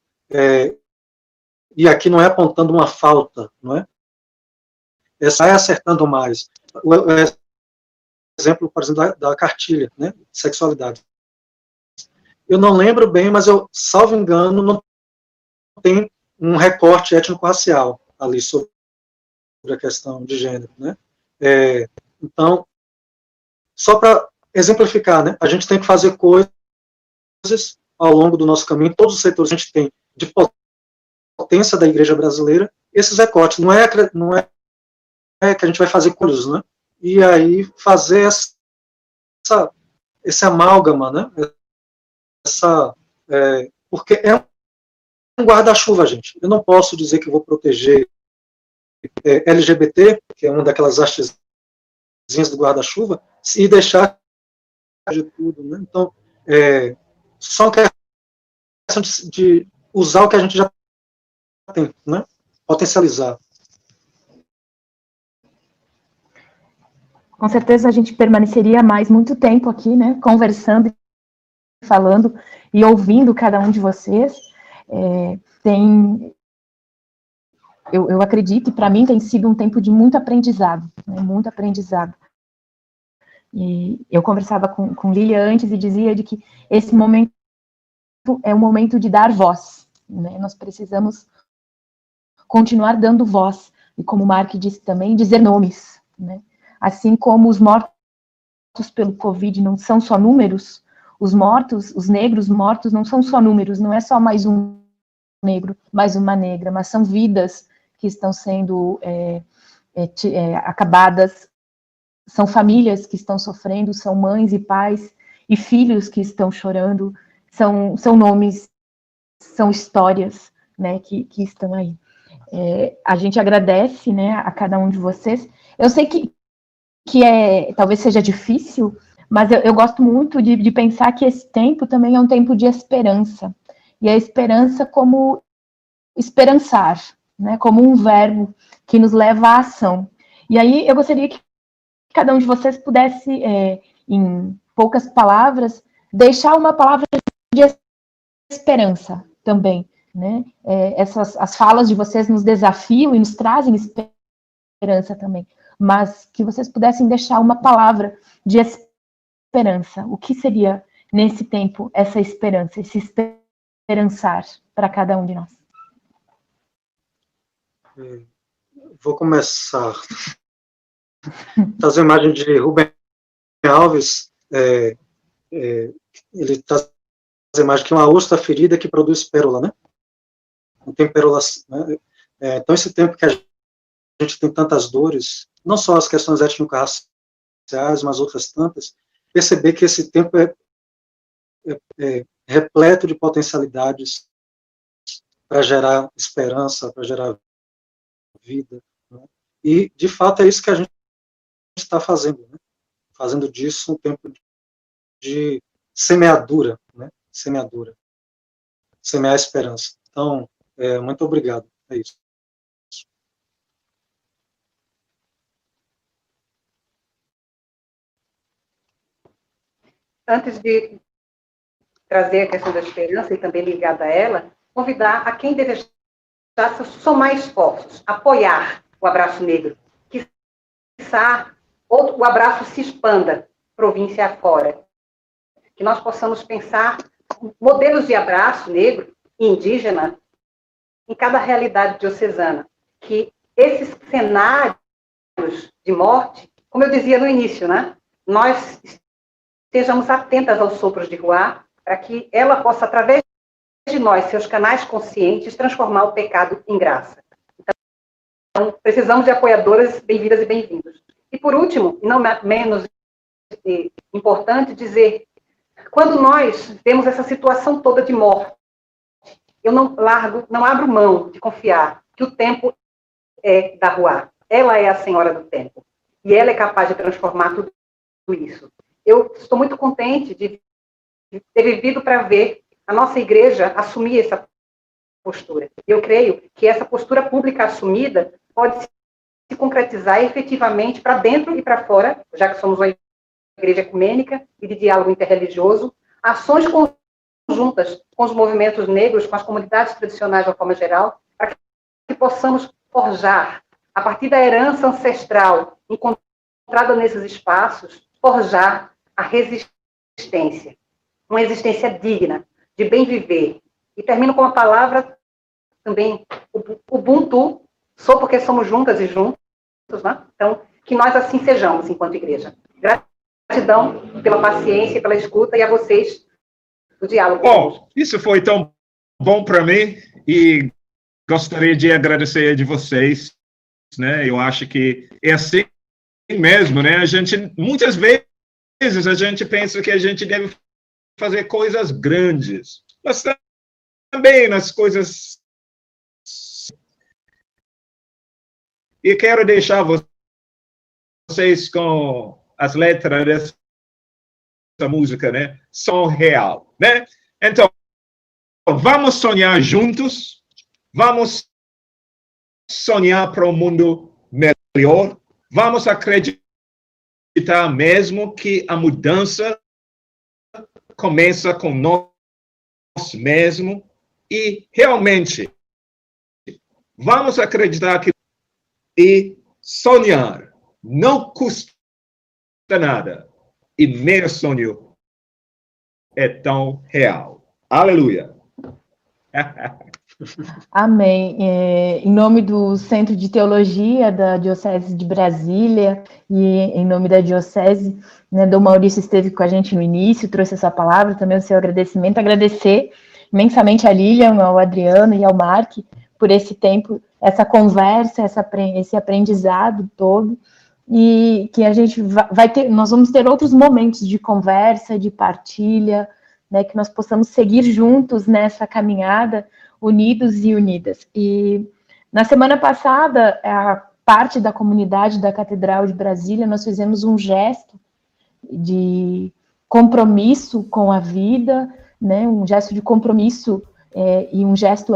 e aqui não é apontando uma falta, não é? Sai acertando mais. O exemplo, por exemplo, da cartilha, né? Sexualidade. Eu não lembro bem, mas eu, salvo engano, não tem um recorte étnico-racial ali sobre a questão de gênero, né? Então, só para exemplificar, né? A gente tem que fazer coisas ao longo do nosso caminho, todos os setores a gente tem de potência da igreja brasileira, esses recortes, não é que a gente vai fazer coisas, né? E aí fazer esse amálgama, né? Porque é um guarda-chuva, gente. Eu não posso dizer que vou proteger LGBT, que é uma daquelas hastezinhas do guarda-chuva, e deixar de tudo, né? Então, só uma questão de usar o que a gente já tem, né? Potencializar. Com certeza a gente permaneceria mais muito tempo aqui, né? Conversando, falando e ouvindo cada um de vocês. Eu acredito, e para mim tem sido um tempo de muito aprendizado, né? Muito aprendizado. E eu conversava com Lilia antes e dizia de que esse momento é um momento de dar voz, né? Nós precisamos continuar dando voz, e como o Mark disse também, dizer nomes, né? Assim como os mortos pelo Covid não são só números, os mortos, os negros mortos não são só números, não é só mais um negro, mais uma negra, mas são vidas que estão sendo acabadas, são famílias que estão sofrendo, são mães e pais e filhos que estão chorando, são nomes, são histórias, né, que estão aí. A gente agradece, né, a cada um de vocês. Eu sei que talvez seja difícil, mas eu gosto muito de pensar que esse tempo também é um tempo de esperança. E a esperança como esperançar, né, como um verbo que nos leva à ação. E aí eu gostaria que cada um de vocês pudesse, em poucas palavras, deixar uma palavra de esperança também, né? As falas de vocês nos desafiam e nos trazem esperança também, mas que vocês pudessem deixar uma palavra de esperança. O que seria, nesse tempo, essa esperança, esse esperançar para cada um de nós? Vou começar. Trazer a imagem de Rubem Alves, ele traz a imagem que é uma ostra ferida que produz pérola, né? Não tem pérola, né? Então, esse tempo que a gente tem tantas dores, não só as questões étnico-raciais, mas outras tantas, perceber que esse tempo é repleto de potencialidades para gerar esperança, para gerar vida, né? E, de fato, é isso que a gente está fazendo, né? Fazendo disso um tempo de semeadura, né? Semeadura. Semear a esperança. Então, muito obrigado. É isso. antes de trazer a questão da esperança e também ligada a ela, convidar a quem desejar somar esforços, apoiar o abraço negro, que o abraço se expanda província afora, que nós possamos pensar modelos de abraço negro e indígena em cada realidade diocesana, que esses cenários de morte, como eu dizia no início, né, nós estejamos atentas aos sopros de Ruá, para que ela possa, através de nós, seus canais conscientes, transformar o pecado em graça. Então, precisamos de apoiadoras bem-vindas e bem-vindos. E, por último, e não menos importante, dizer, quando nós vemos essa situação toda de morte, eu não abro mão de confiar que o tempo é da Ruá. Ela é a senhora do tempo. E ela é capaz de transformar tudo isso. Eu estou muito contente de ter vivido para ver a nossa igreja assumir essa postura. Eu creio que essa postura pública assumida pode se concretizar efetivamente para dentro e para fora, já que somos uma igreja ecumênica e de diálogo interreligioso, ações conjuntas com os movimentos negros, com as comunidades tradicionais de uma forma geral, para que possamos forjar, a partir da herança ancestral encontrada nesses espaços, forjar a resistência, uma existência digna, de bem viver. E termino com uma palavra também, Ubuntu, sou porque somos juntas e juntos, né? Então, que nós assim sejamos enquanto igreja. Gratidão pela paciência e pela escuta, e a vocês do diálogo. Bom, isso foi tão bom para mim, e gostaria de agradecer de vocês, né? Eu acho que é assim mesmo, né? Muitas vezes a gente pensa que a gente deve fazer coisas grandes, mas também nas coisas. E quero deixar vocês com as letras dessa música, né? Som real, né? Então, vamos sonhar juntos, vamos sonhar para um mundo melhor, vamos acreditar mesmo que a mudança começa com nós mesmos e realmente vamos acreditar que e sonhar não custa nada e meu sonho é tão real. Aleluia! Amém. Em nome do Centro de Teologia da Diocese de Brasília e em nome da Diocese, né, Dom Maurício esteve com a gente no início, trouxe essa palavra, também o seu agradecimento, agradecer imensamente a Lilian, ao Adriano e ao Mark por esse tempo, essa conversa, esse aprendizado todo, e que a gente nós vamos ter outros momentos de conversa, de partilha, né, que nós possamos seguir juntos nessa caminhada, unidos e unidas. E na semana passada, a parte da comunidade da Catedral de Brasília, nós fizemos um gesto de compromisso com a vida, né, um gesto de compromisso e um gesto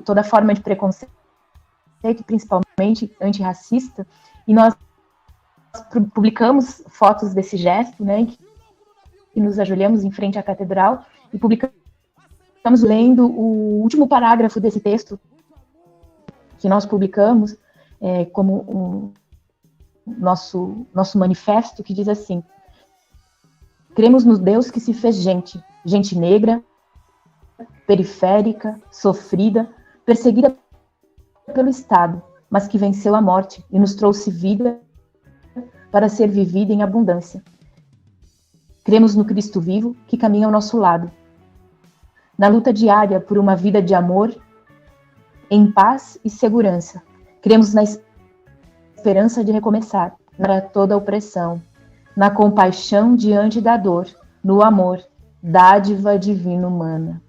toda forma de preconceito, principalmente antirracista, e nós publicamos fotos desse gesto, né, que nos ajoelhamos em frente à catedral, e publicamos lendo o último parágrafo desse texto que nós publicamos como nosso manifesto, que diz assim: cremos no Deus que se fez gente negra, periférica, sofrida, perseguida pelo Estado, mas que venceu a morte e nos trouxe vida para ser vivida em abundância. Cremos no Cristo vivo que caminha ao nosso lado, na luta diária por uma vida de amor, em paz e segurança. Cremos na esperança de recomeçar, para toda a opressão, na compaixão diante da dor, no amor, dádiva divina humana.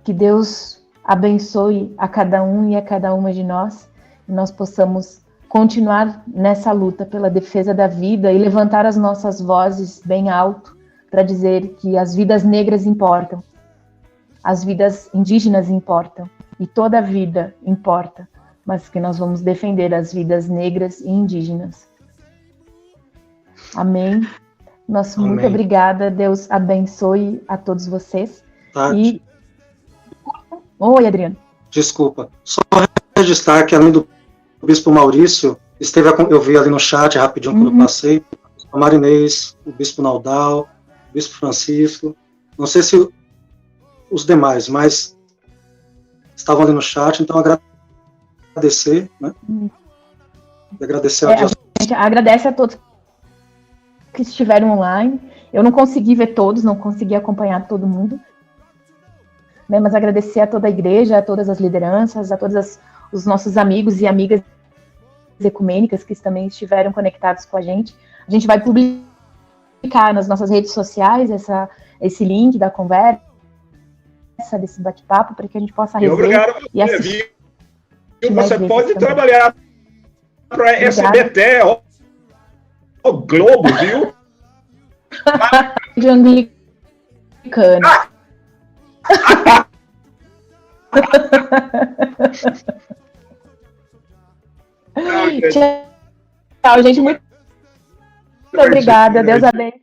Que Deus abençoe a cada um e a cada uma de nós, e nós possamos continuar nessa luta pela defesa da vida e levantar as nossas vozes bem alto para dizer que as vidas negras importam, as vidas indígenas importam, e toda a vida importa, mas que nós vamos defender as vidas negras e indígenas. Amém. Amém. Muito obrigada. Deus abençoe a todos vocês. Tati. Oi, Adriano. Desculpa. Só registrar que, além do Bispo Maurício, eu vi ali no chat rapidinho quando eu passei, a Marinês, o Bispo Naldal, o Bispo Francisco, não sei se os demais, mas estavam ali no chat, então agradecer, né? E agradecer a gente agradece a todos que estiveram online. Eu não consegui ver todos, não consegui acompanhar todo mundo, né? Mas agradecer a toda a igreja, a todas as lideranças, a todos os nossos amigos e amigas ecumênicas que também estiveram conectados com a gente. A gente vai publicar nas nossas redes sociais esse link da conversa, desse bate-papo, para que a gente possa rever obrigado e assistir. Você pode trabalhar para SBT ou Globo, viu? De anglicano. Tchau, gente. Muito obrigada. Deus abençoe.